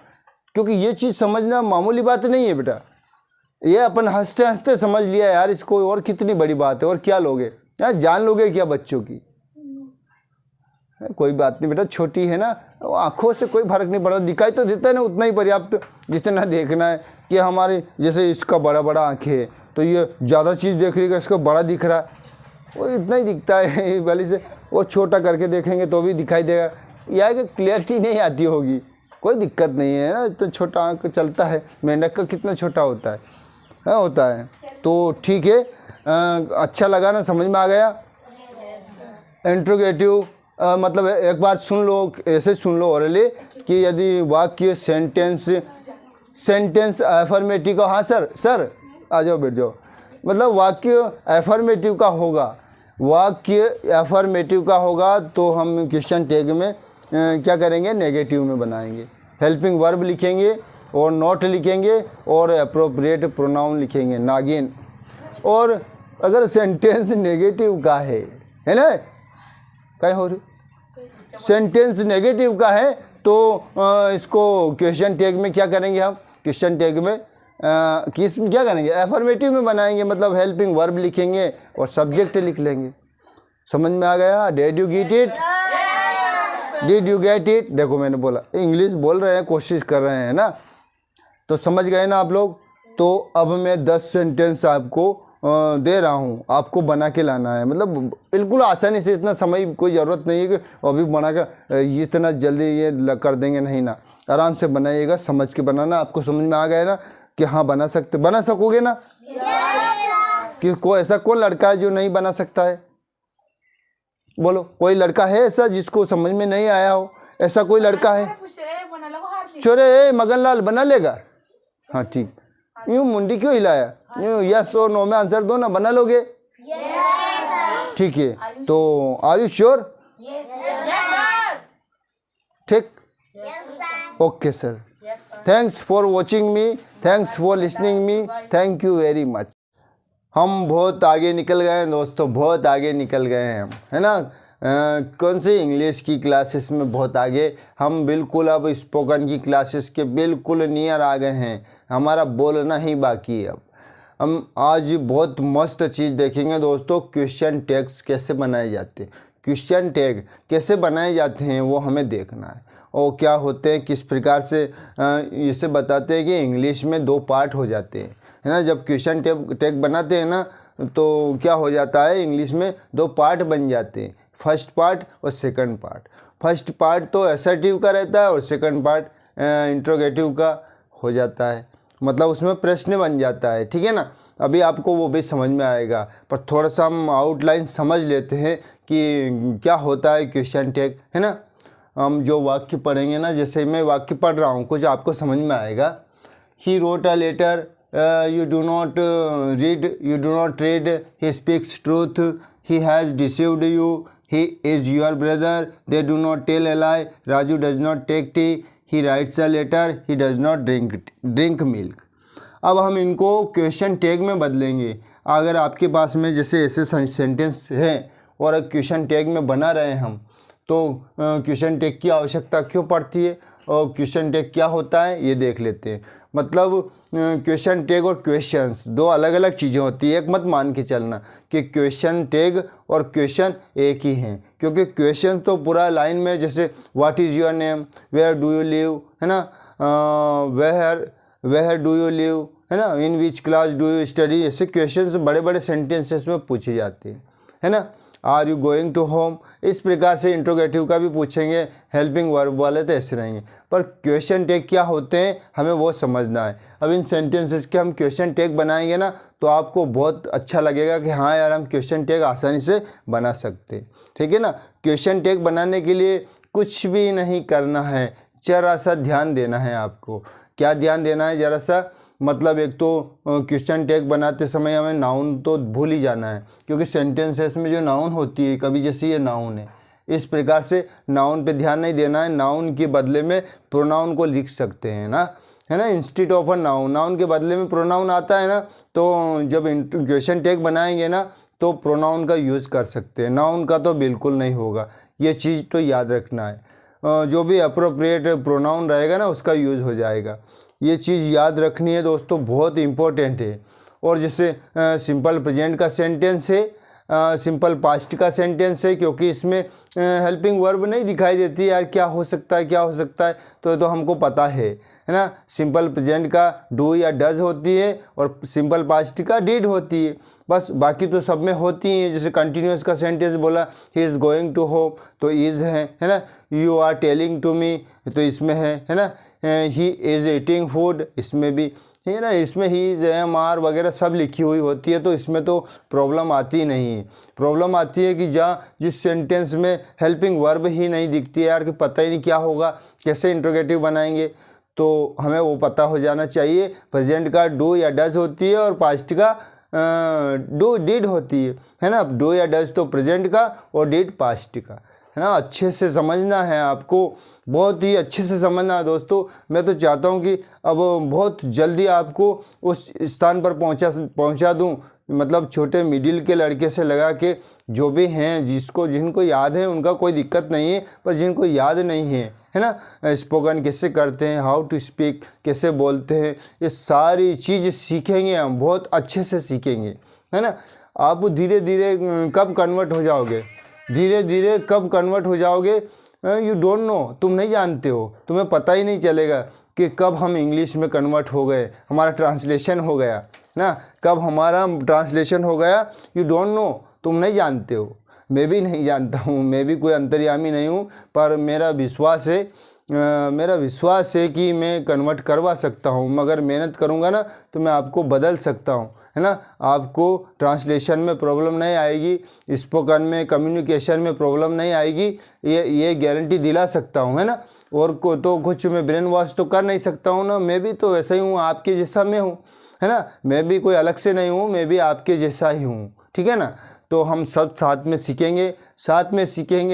क्योंकि ये चीज़ समझना मामूली बात नहीं है बेटा। ये अपन हंसते हंसते समझ लिया यार इसको, और कितनी बड़ी बात है, और क्या लोगे यार, जान लोगे क्या बच्चों की? कोई बात नहीं बेटा, छोटी है ना, आंखों से कोई फर्क नहीं पड़ता, दिखाई तो देता है ना, उतना ही पर्याप्त जितना देखना है। कि हमारे जैसे इसका बड़ा बड़ा आँखें है, तो ये ज़्यादा चीज़ देख रही है, इसका बड़ा दिख रहा है, वो इतना ही दिखता है वाली से, वो छोटा करके देखेंगे तो भी दिखाई देगा, या कि क्लियरिटी नहीं आती होगी, कोई दिक्कत नहीं है ना, तो छोटा आँख चलता है, मेंढक का कितना छोटा होता है, हाँ होता है। तो ठीक है, अच्छा लगा ना, समझ में आ गया? इंट्रोगेटिव मतलब एक बार सुन लो, ऐसे सुन लो ओरली कि यदि वाक्य सेंटेंस अफर्मेटिव का, हाँ सर आ जाओ, बैठ जाओ, मतलब वाक्य अफर्मेटिव का होगा, वाक्य अफर्मेटिव का होगा तो हम क्वेश्चन टैग में क्या करेंगे, नेगेटिव में बनाएंगे। हेल्पिंग वर्ब लिखेंगे और नॉट लिखेंगे और अप्रोप्रिएट प्रोनाउन लिखेंगे, नागिन। और अगर सेंटेंस नेगेटिव का है ना, क्या हो रही, सेंटेंस नेगेटिव का है तो इसको क्वेश्चन टैग में क्या करेंगे हम, क्वेश्चन टैग में किस क्या करेंगे, अफर्मेटिव में बनाएंगे, मतलब हेल्पिंग वर्ब लिखेंगे और सब्जेक्ट लिख लेंगे। समझ में आ गया? Did you get it? Did you get it? देखो मैंने बोला, इंग्लिश बोल रहे हैं, कोशिश कर रहे हैं ना, तो समझ गए ना आप लोग। तो अब मैं 10 सेंटेंस आपको दे रहा हूँ, आपको बना के लाना है, मतलब बिल्कुल आसानी से, इतना समय कोई ज़रूरत नहीं है कि अभी बना कर इतना जल्दी ये कर देंगे, नहीं ना, आराम से बनाइएगा, समझ के बनाना। आपको समझ में आ गया ना कि हाँ बना सकोगे ना? कि कोई ऐसा कौन लड़का है जो नहीं बना सकता है? बोलो, कोई लड़का है ऐसा जिसको समझ में नहीं आया हो? ऐसा कोई लड़का है? छोरे मगनलाल बना लेगा? हाँ ठीक, यूँ मुंडी क्यों हिलाया? यूँ यस और नो में आंसर दो ना, बना लोगे? ठीक है, तो आर यू श्योर? ठीक, okay sir, thanks for watching me, thanks for listening me, thank you very much. हम बहुत आगे निकल गए हैं दोस्तों, बहुत आगे निकल गए हैं हम, है ना? कौन सी इंग्लिश की क्लासेस में बहुत आगे, हम बिल्कुल अब स्पोकन की क्लासेस के बिल्कुल नियर आ गए हैं, हमारा बोलना ही बाकी है। अब हम आज बहुत मस्त चीज़ देखेंगे दोस्तों, क्वेश्चन टैग्स कैसे बनाए जाते हैं, क्वेश्चन टैग कैसे बनाए जाते हैं वो हमें देखना है, और क्या होते हैं, किस प्रकार से इसे बताते हैं कि इंग्लिश में 2 पार्ट हो जाते हैं, है ना? जब क्वेश्चन टैग बनाते हैं ना तो क्या हो जाता है, इंग्लिश में 2 पार्ट बन जाते हैं, फर्स्ट पार्ट और सेकंड पार्ट। फर्स्ट पार्ट तो असर्टिव का रहता है और सेकंड पार्ट इंट्रोगेटिव का हो जाता है, मतलब उसमें प्रश्न बन जाता है, ठीक है ना? अभी आपको वो भी समझ में आएगा, पर थोड़ा सा हम आउटलाइन समझ लेते हैं कि क्या होता है क्वेश्चन टैग, है ना? हम जो वाक्य पढ़ेंगे ना, जैसे मैं वाक्य पढ़ रहा हूँ, कुछ आपको समझ में आएगा। He wrote a letter, you do not read, he speaks truth, he has deceived you, he is your brother, they do not tell a lie, Raju does not take tea, he writes a letter, he does not drink milk। अब हम इनको question tag में बदलेंगे। अगर आपके पास में जैसे ऐसे सेंटेंस है और क्वेश्चन टैग में बना रहे हैं हम, तो क्वेश्चन टैग की आवश्यकता क्यों पड़ती है और क्वेश्चन टैग क्या होता है ये देख लेते हैं। मतलब क्वेश्चन टैग और क्वेश्चंस 2 अलग अलग चीज़ें होती है, एक मत मान के चलना कि क्वेश्चन टैग और क्वेश्चन एक ही हैं, क्योंकि क्वेश्चन तो पूरा लाइन में, जैसे what is your name, where do you live, है ना, वेयर डू यू लिव, है ना, in which class do you study, ऐसे क्वेश्चंस बड़े बड़े सेंटेंसेस में पूछे जाते हैं, है ना। Are you going to home, इस प्रकार से इंट्रोगेटिव का भी पूछेंगे, हेल्पिंग वर्ब वाले तो ऐसे रहेंगे। पर क्वेश्चन टैग क्या होते हैं हमें वो समझना है। अब इन सेंटेंसेस के हम क्वेश्चन टैग बनाएंगे ना तो आपको बहुत अच्छा लगेगा कि हाँ यार हम क्वेश्चन टैग आसानी से बना सकते हैं, ठीक है ना। क्वेश्चन टैग बनाने के लिए कुछ भी नहीं करना है, जरा सा ध्यान देना है आपको। क्या ध्यान देना है जरा सा, मतलब एक तो क्वेश्चन टैग बनाते समय हमें नाउन तो भूल ही जाना है, क्योंकि सेंटेंसेस में जो नाउन होती है, कभी जैसे ये नाउन है, इस प्रकार से नाउन पे ध्यान नहीं देना है। नाउन के बदले में प्रोनाउन को लिख सकते हैं ना, है ना, instead of a noun, noun के बदले में प्रोनाउन आता है ना, तो जब क्वेश्चन टैग बनाएंगे ना तो प्रोनाउन का यूज़ कर सकते हैं, नाउन का तो बिल्कुल नहीं होगा। ये चीज़ तो याद रखना है, जो भी अप्रोप्रिएट प्रोनाउन रहेगा ना उसका यूज़ हो जाएगा। ये चीज़ याद रखनी है दोस्तों, बहुत इम्पोर्टेंट है। और जैसे सिंपल प्रेजेंट का सेंटेंस है, सिंपल पास्ट का सेंटेंस है, क्योंकि इसमें हेल्पिंग वर्ब नहीं दिखाई देती यार, क्या हो सकता है क्या हो सकता है, तो हमको पता है ना। सिंपल प्रेजेंट का डू या डज होती है और सिंपल पास्ट का डिड होती है, बस बाकी तो सब में होती हैं। जैसे कंटिन्यूस का सेंटेंस बोला, he is going to home, तो इज़ है ना। You are telling to me, तो इसमें है ना। ही इज़ ईटिंग फूड, इसमें भी है ना, इसमें ही एम आर वगैरह सब लिखी हुई होती है, तो इसमें तो प्रॉब्लम आती नहीं है। प्रॉब्लम आती है कि जिस सेंटेंस में हेल्पिंग वर्ब ही नहीं दिखती है यार, कि पता ही नहीं क्या होगा, कैसे इंट्रोगेटिव बनाएंगे, तो हमें वो पता हो जाना चाहिए। प्रेजेंट का डू या डज होती है और पास्ट का डू डिड होती है ना। डू या डज तो प्रेजेंट का और डिड पास्ट का, है ना। अच्छे से समझना है आपको, बहुत ही अच्छे से समझना है दोस्तों। मैं तो चाहता हूँ कि अब बहुत जल्दी आपको उस स्थान पर पहुँचा दूँ, मतलब छोटे मिडिल के लड़के से लगा के जो भी हैं, जिनको याद है उनका कोई दिक्कत नहीं है, पर जिनको याद नहीं है ना, स्पोकन कैसे करते हैं, हाउ टू स्पीक कैसे बोलते हैं, ये सारी चीज़ सीखेंगे हम, बहुत अच्छे से सीखेंगे, है ना। आप धीरे धीरे कब कन्वर्ट हो जाओगे, धीरे धीरे कब कन्वर्ट हो जाओगे, यू डोंट नो, तुम नहीं जानते हो, तुम्हें पता ही नहीं चलेगा कि कब हम इंग्लिश में कन्वर्ट हो गए, हमारा ट्रांसलेशन हो गया ना, कब हमारा ट्रांसलेशन हो गया, यू डोंट नो, तुम नहीं जानते हो। मैं भी नहीं जानता हूँ, मैं भी कोई अंतर्यामी नहीं हूँ, पर मेरा विश्वास है कि मैं कन्वर्ट करवा सकता हूँ। मगर मेहनत करूँगा ना तो मैं आपको बदल सकता हूँ, है ना। आपको ट्रांसलेशन में प्रॉब्लम नहीं आएगी, स्पोकन में, कम्युनिकेशन में प्रॉब्लम नहीं आएगी, ये गारंटी दिला सकता हूँ, है ना। और को तो कुछ मैं ब्रेन वॉश तो कर नहीं सकता हूँ ना, मैं भी तो वैसा ही हूँ, आपके जैसा मैं हूँ, है ना। मैं भी कोई अलग से नहीं हूँ, मैं भी आपके जैसा ही हूँ, ठीक है ना। तो हम सब साथ में सीखेंगे,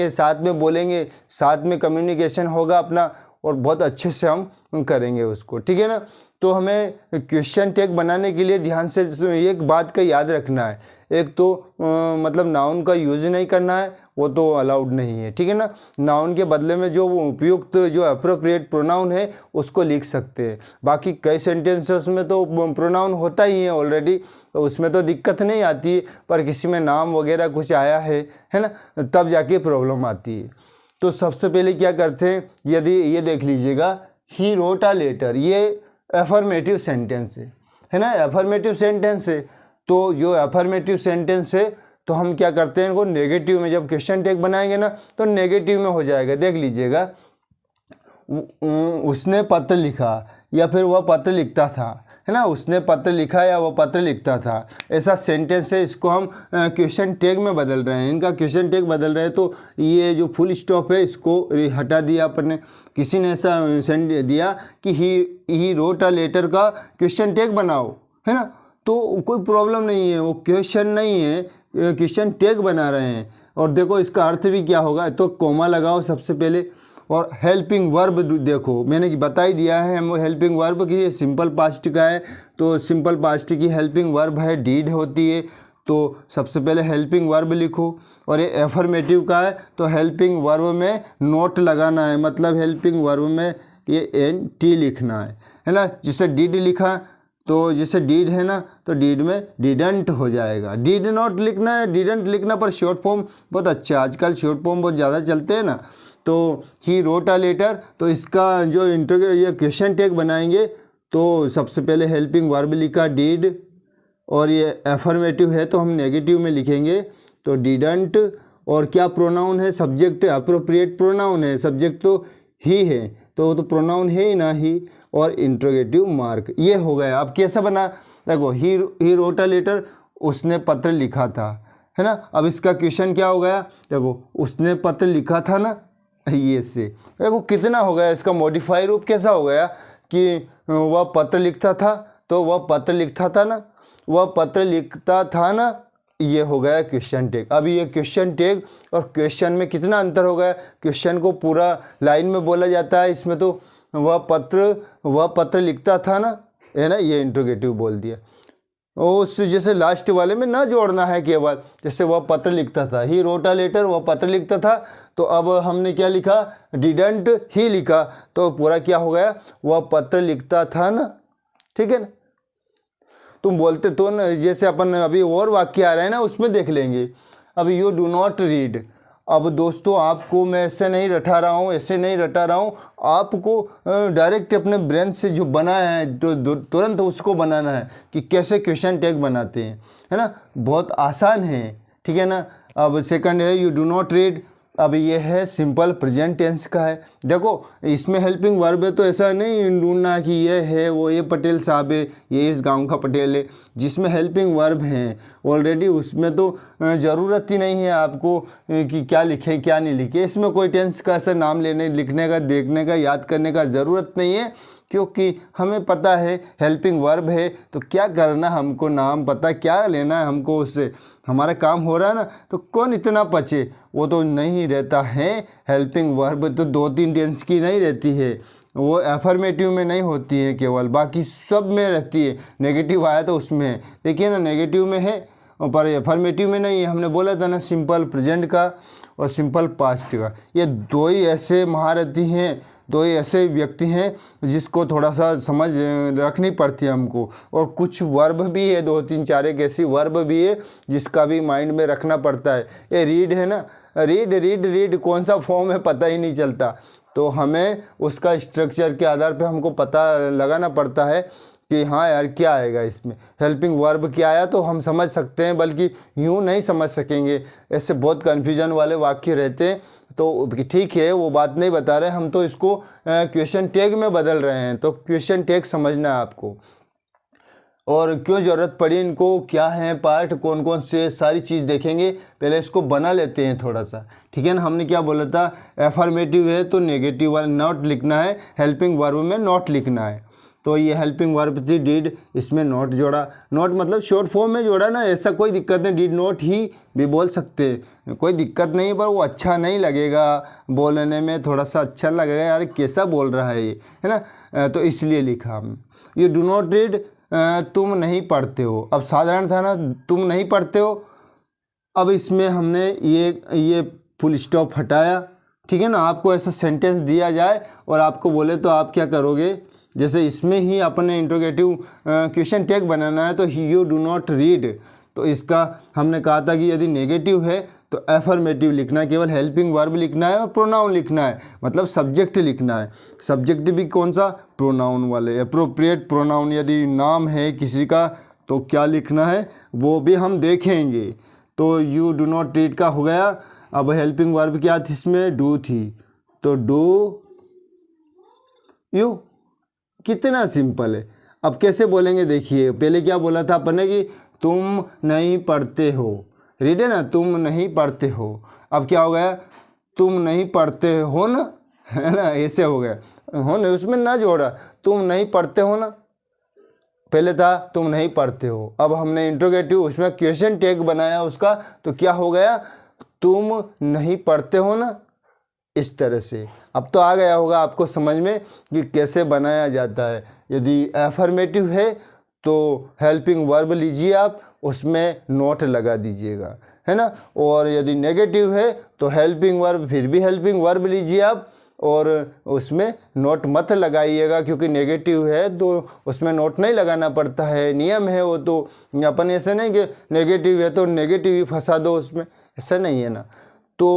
साथ में बोलेंगे, साथ में कम्युनिकेशन होगा अपना, और बहुत अच्छे से हम करेंगे उसको, ठीक है ना। तो हमें क्वेश्चन टैग बनाने के लिए ध्यान से एक बात का याद रखना है, एक तो मतलब नाउन का यूज नहीं करना है, वो तो अलाउड नहीं है, ठीक है ना। नाउन के बदले में जो उपयुक्त, जो अप्रोप्रिएट प्रोनाउन है उसको लिख सकते हैं। बाकी कई सेंटेंसेस में तो प्रोनाउन होता ही है ऑलरेडी, तो उसमें तो दिक्कत नहीं आती है, पर किसी में नाम वगैरह कुछ आया है ना, तब जाके प्रॉब्लम आती है। तो सबसे पहले क्या करते हैं, यदि ये देख लीजिएगा, ही रोट अ लेटर, ये एफर्मेटिव सेंटेंस है ना, एफर्मेटिव सेंटेंस है। तो जो एफर्मेटिव सेंटेंस है तो हम क्या करते हैं, इनको नेगेटिव में, जब क्वेश्चन टैग बनाएंगे ना तो नेगेटिव में हो जाएगा। देख लीजिएगा, उसने पत्र लिखा या फिर वह पत्र लिखता था, है ना, उसने पत्र लिखा या वह पत्र लिखता था, ऐसा सेंटेंस है। इसको हम क्वेश्चन टैग में बदल रहे हैं, इनका क्वेश्चन टैग बदल रहे हैं। तो ये जो फुल स्टॉप है इसको हटा दिया अपन ने। किसी ने ऐसा सेंड दिया कि ही रोट अ लेटर का क्वेश्चन टैग बनाओ, है ना, तो कोई प्रॉब्लम नहीं है, वो क्वेश्चन नहीं है, क्वेश्चन टैग बना रहे हैं। और देखो इसका अर्थ भी क्या होगा, तो कोमा लगाओ सबसे पहले। और हेल्पिंग वर्ब देखो, मैंने बता ही दिया है हेल्पिंग वर्ब की, ये सिंपल पास्ट का है, तो सिंपल पास्ट की हेल्पिंग वर्ब है, डीड होती है। तो सबसे पहले हेल्पिंग वर्ब लिखो। और ये एफर्मेटिव का है तो हेल्पिंग वर्ब में नोट लगाना है, मतलब हेल्पिंग वर्ब में ये NT लिखना है ना। जिसे डीड लिखा, तो जैसे डीड है ना, तो डीड में डिडंट हो जाएगा, डिड नॉट लिखना है, डिडंट लिखना। पर शॉर्ट फॉर्म बहुत अच्छा, आजकल शॉर्ट फॉर्म बहुत ज़्यादा चलते हैं ना। तो ही रोट अ लेटर, तो इसका जो ये क्वेश्चन टैग बनाएंगे तो सबसे पहले हेल्पिंग वर्ब लिखा डीड, और ये एफर्मेटिव है तो हम नेगेटिव में लिखेंगे, तो डिडंट। और क्या प्रोनाउन है, सब्जेक्ट, अप्रोप्रिएट प्रोनाउन है, सब्जेक्ट तो ही है, तो प्रोनाउन है ही ना ही, और इंट्रोगेटिव मार्क, ये हो गया। अब कैसा बना, देखो ही रोट अ लेटर, उसने पत्र लिखा था, है ना। अब इसका क्वेश्चन क्या हो गया, देखो उसने पत्र लिखा था ना, ये से देखो कितना हो गया, इसका मॉडिफाई रूप कैसा हो गया कि वह पत्र लिखता था, तो वह पत्र लिखता था ना, वह पत्र लिखता था ना, ये हो गया क्वेश्चन टैग। अब ये क्वेश्चन टैग और क्वेश्चन में कितना अंतर हो गया, क्वेश्चन को पूरा लाइन में बोला जाता है, इसमें तो वह पत्र लिखता था ना, है ना, ये इंट्रोगेटिव बोल दिया। उस जैसे लास्ट वाले में ना जोड़ना है केवल, जैसे वह पत्र लिखता था, ही रोट अ लेटर, वह पत्र लिखता था, तो अब हमने क्या लिखा, डिडंट ही लिखा, तो पूरा क्या हो गया, वह पत्र लिखता था ना, ठीक है ना। तुम बोलते तो ना, जैसे अपन अभी और वाक्य आ रहे हैं ना, उसमें देख लेंगे। अब यू डू नॉट रीड, अब दोस्तों आपको मैं ऐसे नहीं रटा रहा हूँ, आपको डायरेक्ट अपने ब्रेन से जो बना है तो तुरंत उसको बनाना है कि कैसे क्वेश्चन टैग बनाते हैं, है ना, बहुत आसान है, ठीक है ना। अब सेकंड है यू डू नॉट रीड, अब ये है सिंपल प्रेजेंट टेंस का है, देखो इसमें हेल्पिंग वर्ब है, तो ऐसा नहीं ढूंढना कि ये है वो, ये पटेल साहब है, ये इस गांव का पटेल है। जिसमें हेल्पिंग वर्ब हैं ऑलरेडी उसमें तो ज़रूरत ही नहीं है आपको कि क्या लिखे क्या नहीं लिखे। इसमें कोई टेंस का ऐसा नाम लेने लिखने का देखने का याद करने का ज़रूरत नहीं है, क्योंकि हमें पता है हेल्पिंग वर्ब है तो क्या करना, हमको नाम पता क्या लेना है हमको, उससे हमारा काम हो रहा है ना। तो कौन इतना पचे, वो तो नहीं रहता है। हेल्पिंग वर्ब तो 2-3 टेंस की नहीं रहती है, वो एफर्मेटिव में नहीं होती है केवल, बाकी सब में रहती है। नेगेटिव आया तो उसमें है, देखिए ना नेगेटिव में है पर एफर्मेटिव में नहीं है। हमने बोला था ना सिंपल प्रेजेंट का और सिंपल पास्ट का, ये 2 ही ऐसे महारथी हैं, 2 ही ऐसे व्यक्ति हैं जिसको थोड़ा सा समझ रखनी पड़ती है हमको। और कुछ वर्ब भी है, 2-3-4 एक ऐसी वर्ब भी है जिसका भी माइंड में रखना पड़ता है। ये रीड है ना, रीड कौन सा फॉर्म है पता ही नहीं चलता, तो हमें उसका स्ट्रक्चर के आधार पे हमको पता लगाना पड़ता है कि हाँ यार क्या आएगा इसमें, हेल्पिंग वर्ब क्या आया तो हम समझ सकते हैं, बल्कि यूँ नहीं समझ सकेंगे। ऐसे बहुत कन्फ्यूजन वाले वाक्य रहते हैं, तो ठीक है वो बात नहीं बता रहे हम, तो इसको क्वेश्चन टैग में बदल रहे हैं। तो क्वेश्चन टैग समझना है आपको, और क्यों ज़रूरत पड़ी इनको, क्या है पार्ट, कौन कौन से, सारी चीज़ देखेंगे। पहले इसको बना लेते हैं थोड़ा सा, ठीक है ना। हमने क्या बोला था, एफर्मेटिव है तो नेगेटिव वाला नॉट लिखना है, हेल्पिंग वर्ब में नॉट लिखना है। तो ये हेल्पिंग वर्ब थी डिड, इसमें नॉट जोड़ा, नॉट मतलब शॉर्ट फॉर्म में जोड़ा ना, ऐसा कोई दिक्कत नहीं, डिड नॉट ही भी बोल सकते हैं, कोई दिक्कत नहीं, पर वो अच्छा नहीं लगेगा बोलने में, थोड़ा सा अच्छा लगेगा यार कैसा बोल रहा है ये, है ना। तो इसलिए लिखा हम। ये डू नॉट रीड, तुम नहीं पढ़ते हो। अब साधारण था ना, तुम नहीं पढ़ते हो, अब इसमें हमने ये फुल स्टॉप हटाया, ठीक है ना। आपको ऐसा सेंटेंस दिया जाए और आपको बोले तो आप क्या करोगे, जैसे इसमें ही अपने इंट्रोगेटिव क्वेश्चन टैग बनाना है, तो यू डू नॉट रीड, तो इसका हमने कहा था कि यदि नेगेटिव है तो एफर्मेटिव लिखना है, केवल हेल्पिंग वर्ब लिखना है और प्रोनाउन लिखना है, मतलब सब्जेक्ट लिखना है। सब्जेक्ट भी कौन सा, प्रोनाउन वाले, एप्रोप्रिएट प्रोनाउन। यदि नाम है किसी का तो क्या लिखना है वो भी हम देखेंगे। तो यू डू नॉट रीड का हो गया। अब हेल्पिंग वर्ब क्या थी इसमें, डू थी, तो डू यू, कितना सिंपल है। अब कैसे बोलेंगे देखिए, पहले क्या बोला था अपन ने कि तुम नहीं पढ़ते हो, रीड है ना, तुम नहीं पढ़ते हो। अब क्या हो गया, तुम नहीं पढ़ते हो ना, है ना, ऐसे हो गया, हो ना, उसमें ना जोड़ा, तुम नहीं पढ़ते हो ना, पहले था तुम नहीं पढ़ते हो। अब हमने इंट्रोगेटिव उसमें क्वेश्चन टैग बनाया उसका, तो क्या हो गया, तुम नहीं पढ़ते हो ना, इस तरह से। अब तो आ गया होगा आपको समझ में कि कैसे बनाया जाता है। यदि एफर्मेटिव है तो हेल्पिंग वर्ब लीजिए आप, उसमें नोट लगा दीजिएगा, है ना। और यदि नेगेटिव है तो हेल्पिंग वर्ब, फिर भी हेल्पिंग वर्ब लीजिए आप, और उसमें नोट मत लगाइएगा, क्योंकि नेगेटिव है तो उसमें नोट नहीं लगाना पड़ता है, नियम है वो। तो अपन ऐसे नहीं कि नेगेटिव है तो नेगेटिव ही फंसा दो उसमें, ऐसा नहीं है ना। तो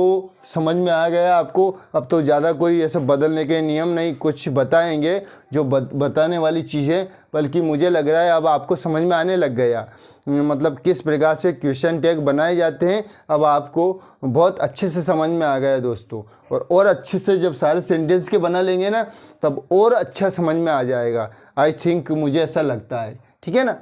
समझ में आ गया आपको। अब तो ज़्यादा कोई ऐसे बदलने के नियम नहीं, कुछ बताएंगे जो बताने वाली चीज़ें, बल्कि मुझे लग रहा है अब आपको समझ में आने लग गया, मतलब किस प्रकार से क्वेश्चन टैग बनाए जाते हैं। अब आपको बहुत अच्छे से समझ में आ गया दोस्तों, और अच्छे से जब सारे सेंटेंस के बना लेंगे ना, तब और अच्छा समझ में आ जाएगा। आई थिंक, मुझे ऐसा लगता है, ठीक है ना।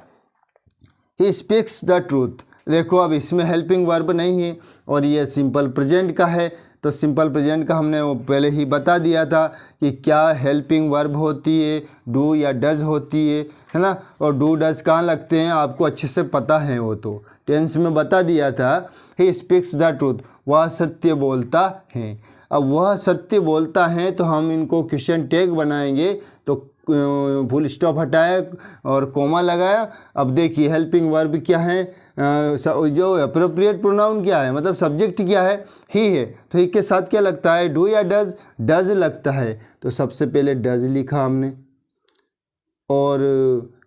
ही स्पीक्स द ट्रूथ, देखो अब इसमें हेल्पिंग वर्ब नहीं है और ये सिंपल प्रेजेंट का है, तो सिंपल प्रेजेंट का हमने वो पहले ही बता दिया था कि क्या हेल्पिंग वर्ब होती है, डू या डज होती है ना। और डू डज कहाँ लगते हैं आपको अच्छे से पता है, वो तो टेंस में बता दिया था। ही स्पीक्स द ट्रूथ, वह सत्य बोलता है। अब वह सत्य बोलता है तो हम इनको क्वेश्चन टैग बनाएंगे, तो फुल स्टॉप हटाया और कोमा लगाया। अब देखिए हेल्पिंग वर्ब क्या है, जो अप्रोप्रिएट प्रोनाउन क्या है, मतलब सब्जेक्ट क्या है, ही है, तो ही के साथ क्या लगता है, डू या डज, डज लगता है। तो सबसे पहले डज लिखा हमने, और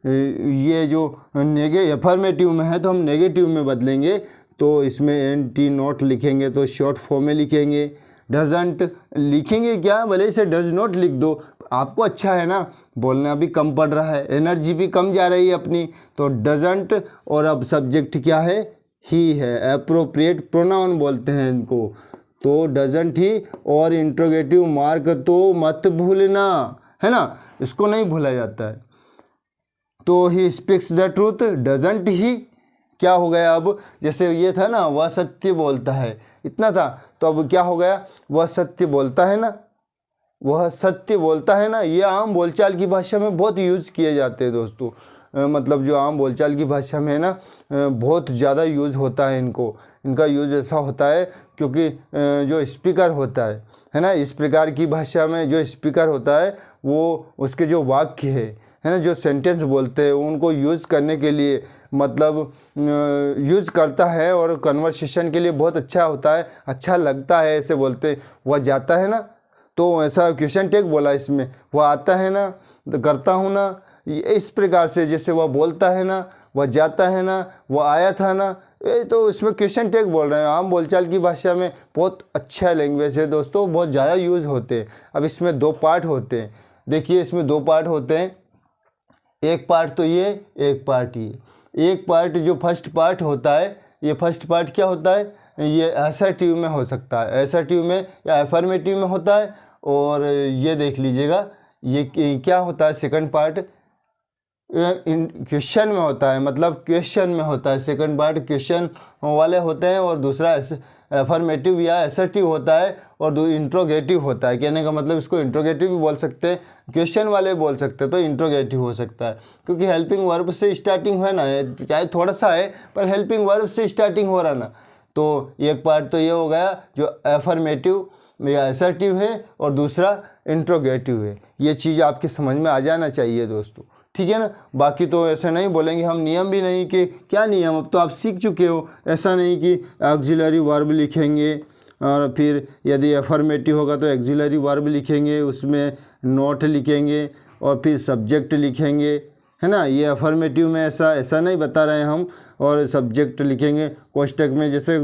ये जो एफर्मेटिव में है तो हम नेगेटिव में बदलेंगे, तो इसमें एनटी नॉट लिखेंगे, तो शॉर्ट फॉर्म में लिखेंगे। डजंट लिखेंगे क्या, भले इसे डज नॉट लिख दो, आपको अच्छा है ना, बोलना भी कम पड़ रहा है, एनर्जी भी कम जा रही है अपनी, तो डजंट। और अब सब्जेक्ट क्या है, ही है, एप्रोप्रिएट प्रोनाउन बोलते हैं इनको, तो डजंट ही और इंट्रोगेटिव मार्क तो मत भूलना, है ना, इसको नहीं भूला जाता है। तो he speaks the truth, doesn't ही क्या हो गया अब, जैसे ये था ना वह सत्य बोलता है, इतना था, तो अब क्या हो गया, वह सत्य बोलता है ना, वह सत्य बोलता है ना। ये आम बोलचाल की भाषा में बहुत यूज़ किए जाते हैं दोस्तों, मतलब जो आम बोलचाल की भाषा में है ना बहुत ज़्यादा यूज़ होता है इनका यूज़ ऐसा होता है क्योंकि जो स्पीकर होता है ना, इस प्रकार की भाषा में जो स्पीकर होता है वो उसके जो वाक्य है ना, जो सेंटेंस बोलते हैं उनको यूज़ करने के लिए मतलब यूज़ करता है और कन्वर्सेशन के लिए बहुत अच्छा होता है, अच्छा लगता है ऐसे बोलते। वह जाता है ना, तो ऐसा क्वेश्चन टैग बोला इसमें, वह आता है ना, तो करता हूँ ना, इस प्रकार से जैसे वह बोलता है ना, वह जाता है ना, वह आया था ना, ये तो इसमें क्वेश्चन टैग बोल रहे हैं। आम बोलचाल की भाषा में बहुत अच्छा लैंग्वेज है दोस्तों, बहुत ज़्यादा यूज़ होते हैं। अब इसमें 2 पार्ट होते हैं, देखिए इसमें 2 पार्ट होते हैं, एक पार्ट तो ये, एक पार्ट ये। एक पार्ट जो फर्स्ट पार्ट होता है, ये फर्स्ट पार्ट क्या होता है, ये असर्टिव में हो सकता है, असर्टिव में या अफर्मेटिव में होता है। और ये देख लीजिएगा ये क्या होता है, सेकंड पार्ट क्वेश्चन में होता है, मतलब क्वेश्चन में होता है। सेकंड पार्ट क्वेश्चन वाले होते हैं और दूसरा अफर्मेटिव या असर्टिव होता है और इंट्रोगेटिव होता है। कहने का मतलब इसको इंट्रोगेटिव भी बोल सकते हैं, क्वेश्चन वाले बोल सकते हैं, तो इंट्रोगेटिव हो सकता है क्योंकि हेल्पिंग वर्ब से स्टार्टिंग है ना, चाहे थोड़ा सा है पर हेल्पिंग वर्ब से स्टार्टिंग हो रहा ना। तो एक पार्ट तो ये हो गया जो अफर्मेटिव या असर्टिव है और दूसरा इंट्रोगेटिव है। ये चीज़ आपके समझ में आ जाना चाहिए दोस्तों, ठीक है ना। बाकी तो ऐसे नहीं बोलेंगे हम, नियम भी नहीं कि क्या नियम, अब तो आप सीख चुके हो। ऐसा नहीं कि ऑक्सिलरी वर्ब लिखेंगे और फिर यदि अफर्मेटिव होगा तो ऑक्सिलरी वर्ब लिखेंगे, उसमें नोट लिखेंगे और फिर सब्जेक्ट लिखेंगे, है ना। ये अफर्मेटिव में ऐसा नहीं बता रहे हैं हम, और सब्जेक्ट लिखेंगे कोष्टक में, जैसे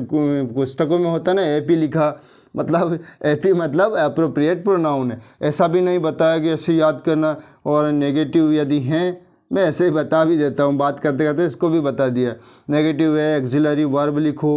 पुस्तकों में होता है ना एपी लिखा, मतलब एपी मतलब एप्रोप्रिएट प्रोनाउन है, ऐसा भी नहीं बताया कि ऐसे याद करना। और नेगेटिव यदि हैं, मैं ऐसे ही बता भी देता हूँ, बात करते करते इसको भी बता दिया। नेगेटिव है ऑक्सिलरी वर्ब लिखो,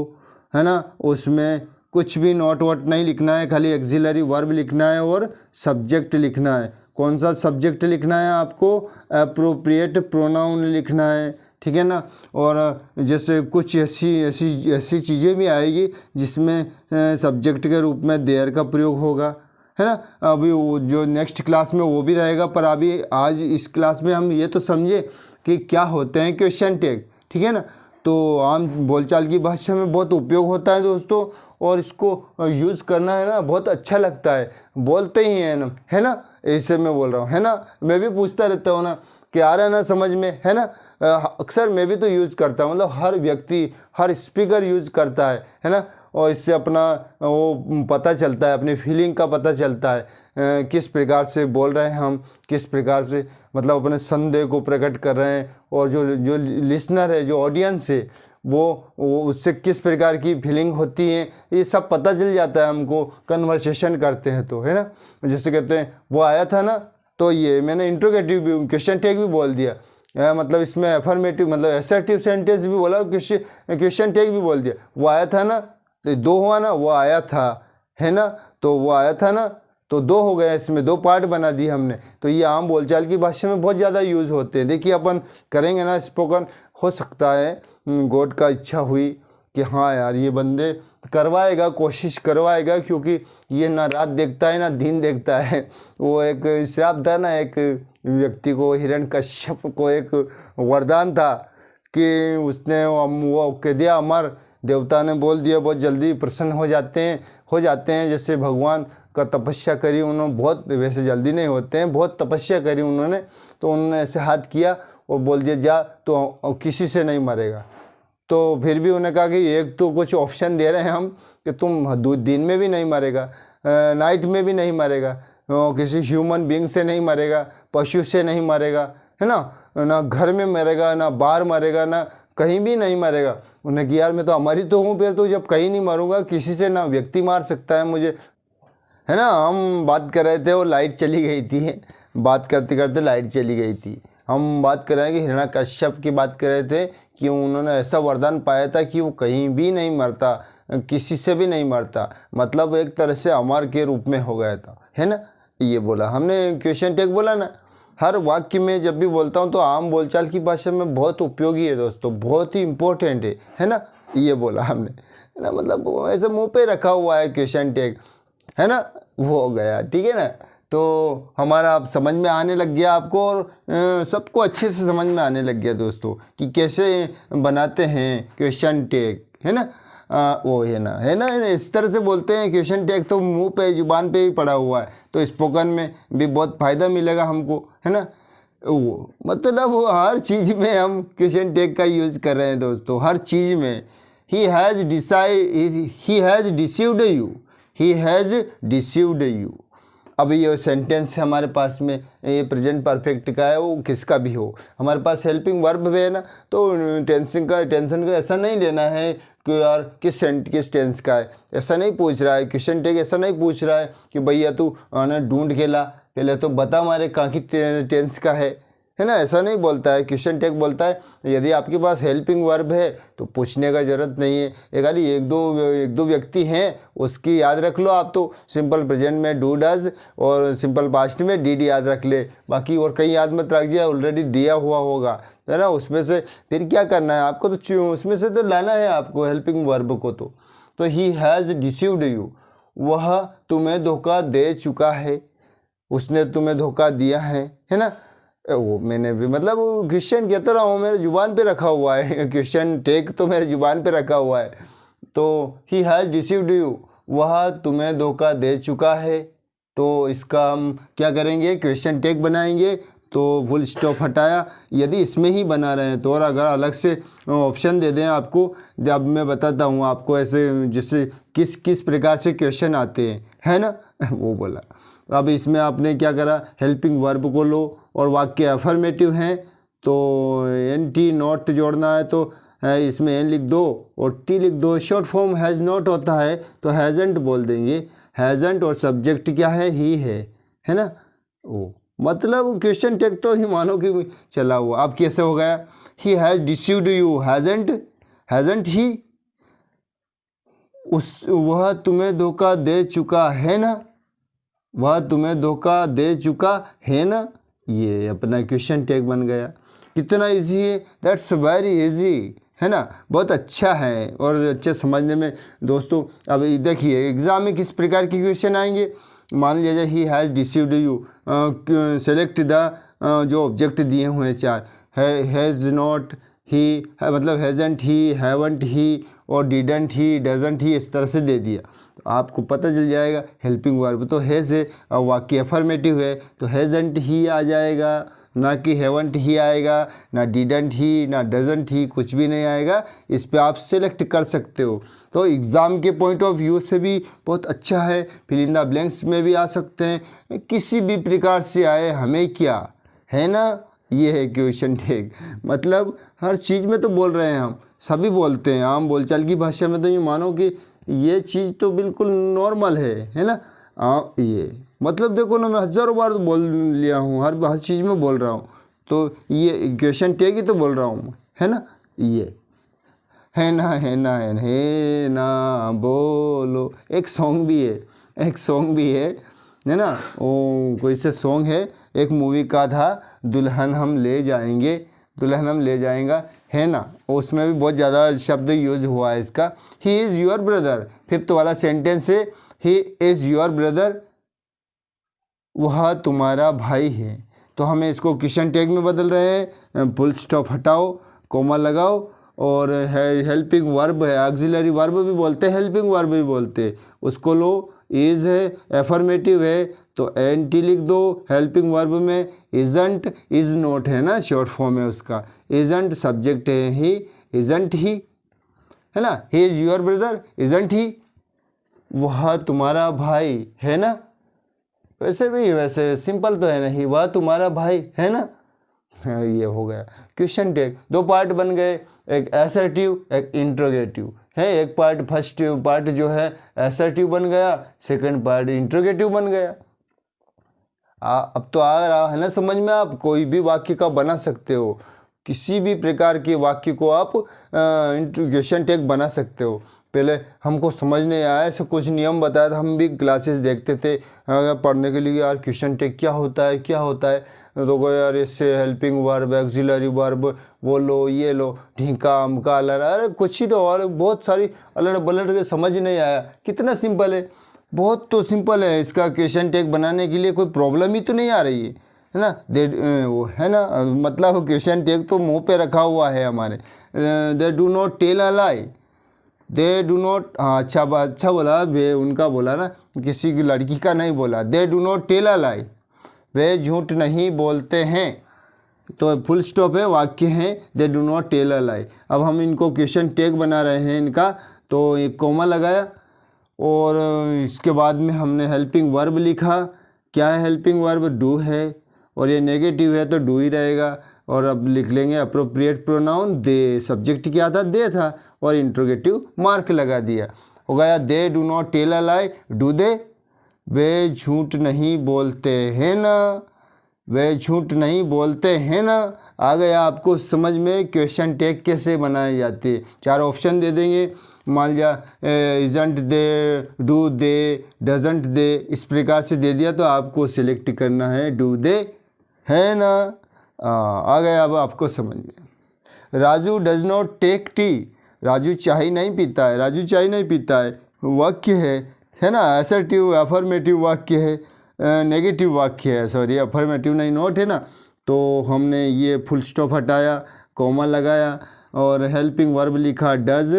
है ना, उसमें कुछ भी नोट वोट नहीं लिखना है, खाली ऑक्सिलरी वर्ब लिखना है और सब्जेक्ट लिखना है। कौन सा सब्जेक्ट लिखना है आपको, एप्रोप्रिएट प्रोनाउन लिखना है, ठीक है ना। और जैसे कुछ ऐसी चीज़ें भी आएगी जिसमें सब्जेक्ट के रूप में देयर का प्रयोग होगा, है ना। अभी वो जो नेक्स्ट क्लास में वो भी रहेगा, पर अभी आज इस क्लास में हम ये तो समझे कि क्या होते हैं क्वेश्चन टैग, ठीक है ना। तो आम बोलचाल की भाषा में बहुत उपयोग होता है दोस्तों, और इसको यूज़ करना है ना बहुत अच्छा लगता है, बोलते ही हैं ना, है ना। ऐसे मैं बोल रहा हूँ, है ना, मैं भी पूछता रहता हूँ ना कि आ रहा है ना समझ में, है ना। अक्सर मैं भी तो यूज़ करता हूँ, मतलब हर व्यक्ति हर स्पीकर यूज़ करता है ना। और इससे अपना वो पता चलता है, अपनी फीलिंग का पता चलता है, किस प्रकार से बोल रहे हैं हम, किस प्रकार से मतलब अपने संदेह को प्रकट कर रहे हैं, और जो लिसनर है, जो ऑडियंस है, वो उससे किस प्रकार की फीलिंग होती है, ये सब पता चल जाता है हमको कन्वर्सेशन करते हैं तो, है ना। जैसे कहते हैं वो आया था ना, तो ये मैंने इंट्रोगेटिव भी क्वेश्चन टैग भी बोल दिया, मतलब इसमें अफर्मेटिव मतलब असर्टिव सेंटेंस भी बोला, क्वेश्चन टैग भी बोल दिया। वो आया था ना, तो 2 हुआ ना, वो आया था, है ना, तो वो आया था ना, तो 2 हो गए, इसमें 2 पार्ट बना दिए हमने। तो ये आम बोलचाल की भाषा में बहुत ज़्यादा यूज़ होते हैं। देखिए अपन करेंगे ना स्पोकन, हो सकता है गॉड का इच्छा हुई कि हाँ यार ये बंदे करवाएगा, कोशिश करवाएगा, क्योंकि ये ना रात देखता है ना दिन देखता है। वो एक श्राप था ना, एक व्यक्ति को, हिरण्यकश्यप को एक वरदान था कि उसने वो कह दिया अमर, देवता ने बोल दिया बहुत जल्दी प्रसन्न हो जाते हैं। जैसे भगवान का तपस्या करी उन्होंने, बहुत वैसे जल्दी नहीं होते हैं, बहुत तपस्या करी उन्होंने, तो उन्होंने ऐसे हाथ किया और बोल दिया जा, तो किसी से नहीं मरेगा। तो फिर भी उन्होंने कहा कि एक तो कुछ ऑप्शन दे रहे हैं हम कि तुम दिन में भी नहीं मरेगा, नाइट में भी नहीं मरेगा, किसी ह्यूमन बीइंग से नहीं मरेगा, पशु से नहीं मरेगा, है ना घर में मरेगा, ना बाहर मरेगा, ना कहीं भी नहीं मरेगा। उन्हें कि यार मैं तो अमर ही तो हूँ, फिर तो जब कहीं नहीं मरूंगा, किसी से ना व्यक्ति मार सकता है मुझे, है ना। हम बात कर रहे थे और लाइट चली गई थी, बात करते करते लाइट चली गई थी। हम बात कर रहे हैं कि हिरण्यकश्यप की बात कर रहे थे कि उन्होंने ऐसा वरदान पाया था कि वो कहीं भी नहीं मरता, किसी से भी नहीं मरता, मतलब एक तरह से अमर के रूप में हो गया था, है ना। ये बोला हमने, क्वेश्चन टैग बोला ना। हर वाक्य में जब भी बोलता हूँ तो आम बोलचाल की भाषा में बहुत उपयोगी है दोस्तों, बहुत ही इम्पोर्टेंट है ना। ये बोला हमने, है ना, मतलब ऐसे मुंह पे रखा हुआ है क्वेश्चन टैग, है ना, वो हो गया, ठीक है ना। तो हमारा अब समझ में आने लग गया आपको, और सबको अच्छे से समझ में आने लग गया दोस्तों कि कैसे बनाते हैं क्वेश्चन टैग, है ना। वो है ना, इस तरह से बोलते हैं क्वेश्चन टैग, तो मुंह पे जुबान पे ही पड़ा हुआ है, तो स्पोकन में भी बहुत फ़ायदा मिलेगा हमको, है ना। वो मतलब वो हर चीज़ में हम क्वेश्चन टैग का यूज़ कर रहे हैं दोस्तों, हर चीज़ में। He has deceived you, he has deceived you. अब ये सेंटेंस है हमारे पास में, ये प्रेजेंट परफेक्ट का है, वो किसका भी हो, हमारे पास हेल्पिंग वर्ब भी है ना। तो टेंशन का ऐसा नहीं लेना है कि यार किस टेंस का है, ऐसा नहीं पूछ रहा है क्वेश्चन टैग, ऐसा नहीं पूछ रहा है कि भैया तू ना ढूंढ के ला, पहले तो बता हमारे कहाँ की टेंस का है ना, ऐसा नहीं बोलता है। क्वेश्चन टैग बोलता है यदि आपके पास हेल्पिंग वर्ब है तो पूछने का ज़रूरत नहीं है। एक खाली एक दो व्यक्ति हैं उसकी याद रख लो आप, तो सिंपल प्रेजेंट में डू डज और सिंपल पास्ट में डिड याद रख ले, बाकी और कहीं याद मत रखिए, ऑलरेडी दिया हुआ होगा, है ना। उसमें से फिर क्या करना है आपको, तो उसमें से तो लाना है आपको हेल्पिंग वर्ब को। तो ही हैज़ डिसीव्ड यू, वह तुम्हें धोखा दे चुका है, उसने तुम्हें धोखा दिया है ना। वो मैंने भी मतलब क्वेश्चन कहता रहा हूँ, मेरे जुबान पे रखा हुआ है क्वेश्चन टैग, तो मेरे जुबान पे रखा हुआ है। तो ही हैज़ डिसीव्ड यू, वह तुम्हें धोखा दे चुका है, तो इसका हम क्या करेंगे, क्वेश्चन टैग बनाएंगे। तो फुल स्टॉप हटाया, यदि इसमें ही बना रहे हैं तो, और अगर अलग से ऑप्शन दे दें आपको, जब मैं बताता हूँ आपको ऐसे जैसे किस किस प्रकार से क्वेश्चन आते हैं, है ना वो बोला। अब इसमें आपने क्या करा, हेल्पिंग वर्ब को लो और वाक्य अफर्मेटिव हैं तो एन टी नॉट जोड़ना है, तो इसमें एन लिख दो और टी लिख दो। शॉर्ट फॉर्म हैज़ नॉट होता है तो हैज़ेंट बोल देंगे, हैज़ेंट, और सब्जेक्ट क्या है, ही है ना। वो मतलब क्वेश्चन टैग तो ही मानो कि चला हुआ। अब कैसे हो गया, he has deceived you, hasn't ही, वह तुम्हें धोखा दे चुका है ना, वह तुम्हें धोखा दे चुका है ना। ये अपना क्वेश्चन टैग बन गया। कितना इजी है, दैट्स वेरी इजी, है ना, बहुत अच्छा है और अच्छे समझने में दोस्तों। अब देखिए एग्जाम में किस प्रकार के क्वेश्चन आएंगे। मान लीजिए he has deceived you, select the जो ऑब्जेक्ट दिए हुए हैं चार, हैज़ नॉट ही, मतलब हैज़ेंट ही, हैवंट ही और डिडंट ही, डजंट ही, इस तरह से दे दिया तो आपको पता चल जाएगा हेल्पिंग वर्ब तो हैज़ है, और वाक्य अफर्मेटिव है तो हैज़ेंट ही आ जाएगा, ना कि हैवंट ही आएगा, ना डिडंट ही, ना डजंट ही, कुछ भी नहीं आएगा। इस पे आप सेलेक्ट कर सकते हो। तो एग्ज़ाम के पॉइंट ऑफ व्यू से भी बहुत अच्छा है, फिल इन द ब्लैंक्स में भी आ सकते हैं, किसी भी प्रकार से आए हमें क्या, है ना। ये है क्वेश्चन टैग, मतलब हर चीज़ में तो बोल रहे हैं हम, सभी बोलते हैं आम बोलचाल की भाषा में, तो ये मानो कि ये चीज़ तो बिल्कुल नॉर्मल है ना। ये मतलब देखो ना, मैं हज़ारों बार तो बोल लिया हूँ, हर चीज़ में बोल रहा हूँ, तो ये क्वेश्चन टैग ही तो बोल रहा हूँ, है ना। ये है ना बोलो, एक सॉन्ग भी है ना। वो कोई से सॉन्ग है, एक मूवी का था, दुल्हन हम ले जाएंगा, है ना। उसमें भी बहुत ज़्यादा शब्द यूज हुआ है इसका। He is your brother, 5th वाला सेंटेंस है, ही इज़ योर ब्रदर, वह तुम्हारा भाई है। तो हमें इसको क्वेश्चन टैग में बदल रहे हैं, फुल स्टॉप हटाओ, कोमा लगाओ, और हेल्पिंग वर्ब है, ऑक्सिलरी वर्ब भी बोलते हैं, हेल्पिंग वर्ब भी बोलते हैं, उसको लो। इज़ है, एफर्मेटिव है तो एन टी लिख दो। हेल्पिंग वर्ब में इजंट, इज़ नॉट है ना, शॉर्ट फॉर्म है उसका। इजंट सब्जेक्ट है ही, इजंट ही, है ना। He is your brother, isn't he, वह तुम्हारा भाई है ना। वैसे सिंपल तो है नहीं, वह तुम्हारा भाई है ना। ये हो गया क्वेश्चन टैग। 2 पार्ट बन गए, एक असर्टिव, एक इंट्रोगेटिव है। एक पार्ट, फर्स्ट पार्ट जो है असर्टिव बन गया, सेकंड पार्ट इंट्रोगेटिव बन गया। अब तो आ रहा है ना समझ में, आप कोई भी वाक्य का बना सकते हो, किसी भी प्रकार के वाक्य को आप क्वेश्चन टैग बना सकते हो। पहले हमको समझ नहीं आया, ऐसे कुछ नियम बताया था, हम भी क्लासेस देखते थे पढ़ने के लिए, यार क्वेश्चन टेक क्या होता है क्या होता है, तो को यार इससे हेल्पिंग वर्ब, एक्सिलरी वर्ब, वो लो ये लो, ढींका अमका अलग, अरे कुछ ही तो, और बहुत सारी अलग बलट के समझ नहीं आया। कितना सिंपल है, बहुत तो सिंपल है। इसका क्वेश्चन टेक बनाने के लिए कोई प्रॉब्लम ही तो नहीं आ रही है ना। वो है ना, मतलब क्वेश्चन टेक तो मुंह पे रखा हुआ है हमारे। They do not tell a lie, they do not, हाँ अच्छा बोला, वे उनका बोला ना, किसी की लड़की का नहीं बोला। They do not tell a lie, वे झूठ नहीं बोलते हैं, तो फुल स्टॉप है, वाक्य है, they do not tell a lie. अब हम इनको क्वेश्चन टेक बना रहे हैं इनका, तो एक कोमा लगाया और इसके बाद में हमने हेल्पिंग वर्ब लिखा। क्या है हेल्पिंग वर्ब? डू है, और ये नेगेटिव है तो डू ही रहेगा। और अब लिख लेंगे अप्रोप्रिएट प्रोनाउन दे, सब्जेक्ट क्या था? दे था, और इंट्रोगेटिव मार्क लगा दिया। हो गया they do not tell a lie, do they, वे झूठ नहीं बोलते हैं ना, वे झूठ नहीं बोलते हैं ना। आ गया आपको समझ में क्वेश्चन टेक कैसे बनाई जाती है। 4 ऑप्शन दे देंगे, मान लिया isn't they, do they, doesn't they, इस प्रकार से दे दिया तो आपको सिलेक्ट करना है डू दे, है ना। आ गया अब आपको समझ में। Raju does not take tea, Raju चाय नहीं पीता है, राजू चाय नहीं पीता है, वाक्य है ना, असर्टिव अफर्मेटिव वाक्य है, नेगेटिव वाक्य है, सॉरी अफर्मेटिव नहीं, नोट है ना। तो हमने ये फुल स्टॉप हटाया, कोमा लगाया, और हेल्पिंग वर्ब लिखा डज,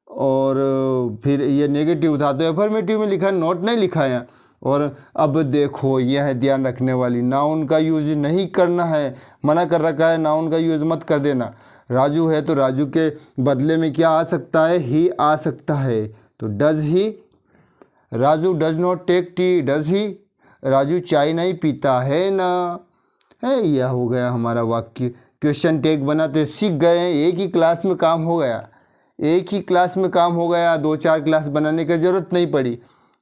और फिर ये नेगेटिव था तो अफर्मेटिव में लिखा, नोट नहीं लिखा है। और अब देखो यह है ध्यान रखने वाली, नाउन का यूज नहीं करना है, मना कर रखा है, नाउन का यूज मत कर देना। राजू है तो राजू के बदले में क्या आ सकता है? ही आ सकता है, तो does he. Raju does not take tea, does he, Raju चाय नहीं पीता है ना, है। यह हो गया हमारा वाक्य। क्वेश्चन टेक बनाते सीख गए हैं, एक ही क्लास में काम हो गया, एक ही क्लास में काम हो गया, 2-4 क्लास बनाने की ज़रूरत नहीं पड़ी।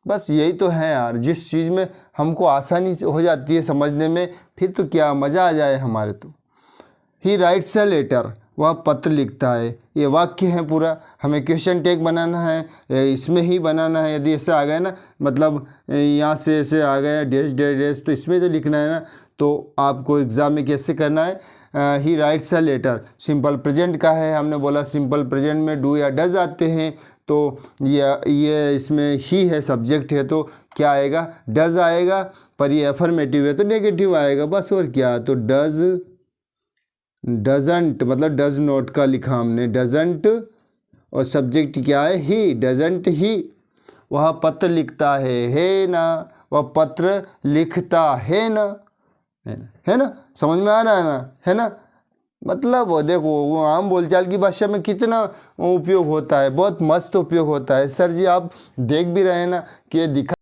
बस यही तो है यार, जिस चीज़ में हमको आसानी से हो जाती है समझने में, फिर तो क्या मज़ा आ जाए हमारे तो। ही राइट्स अ लेटर, वह पत्र लिखता है, ये वाक्य है पूरा। हमें क्वेश्चन टेक बनाना है, इसमें ही बनाना है। यदि ऐसा आ गया ना, मतलब यहाँ से ऐसे आ गया डैश डैश डैश, तो इसमें तो लिखना है ना। तो आपको एग्ज़ाम में कैसे करना है? He writes a letter, simple present का है, हमने बोला सिंपल प्रेजेंट में डू या डज आते हैं, तो ये इसमें ही है, सब्जेक्ट है, तो क्या आएगा? डज आएगा। पर ये अफर्मेटिव है तो नेगेटिव आएगा, बस और क्या। तो डज, डजंट, मतलब डज नॉट का लिखा हमने, डजंट, और सब्जेक्ट क्या है? ही, डजंट ही। वह पत्र लिखता है ना, वह पत्र लिखता है ना, है ना। समझ में आ रहा है ना, है ना। मतलब वो देखो, वो आम बोलचाल की भाषा में कितना उपयोग होता है, बहुत मस्त उपयोग होता है। सर जी आप देख भी रहे हैं ना कि ये दिखा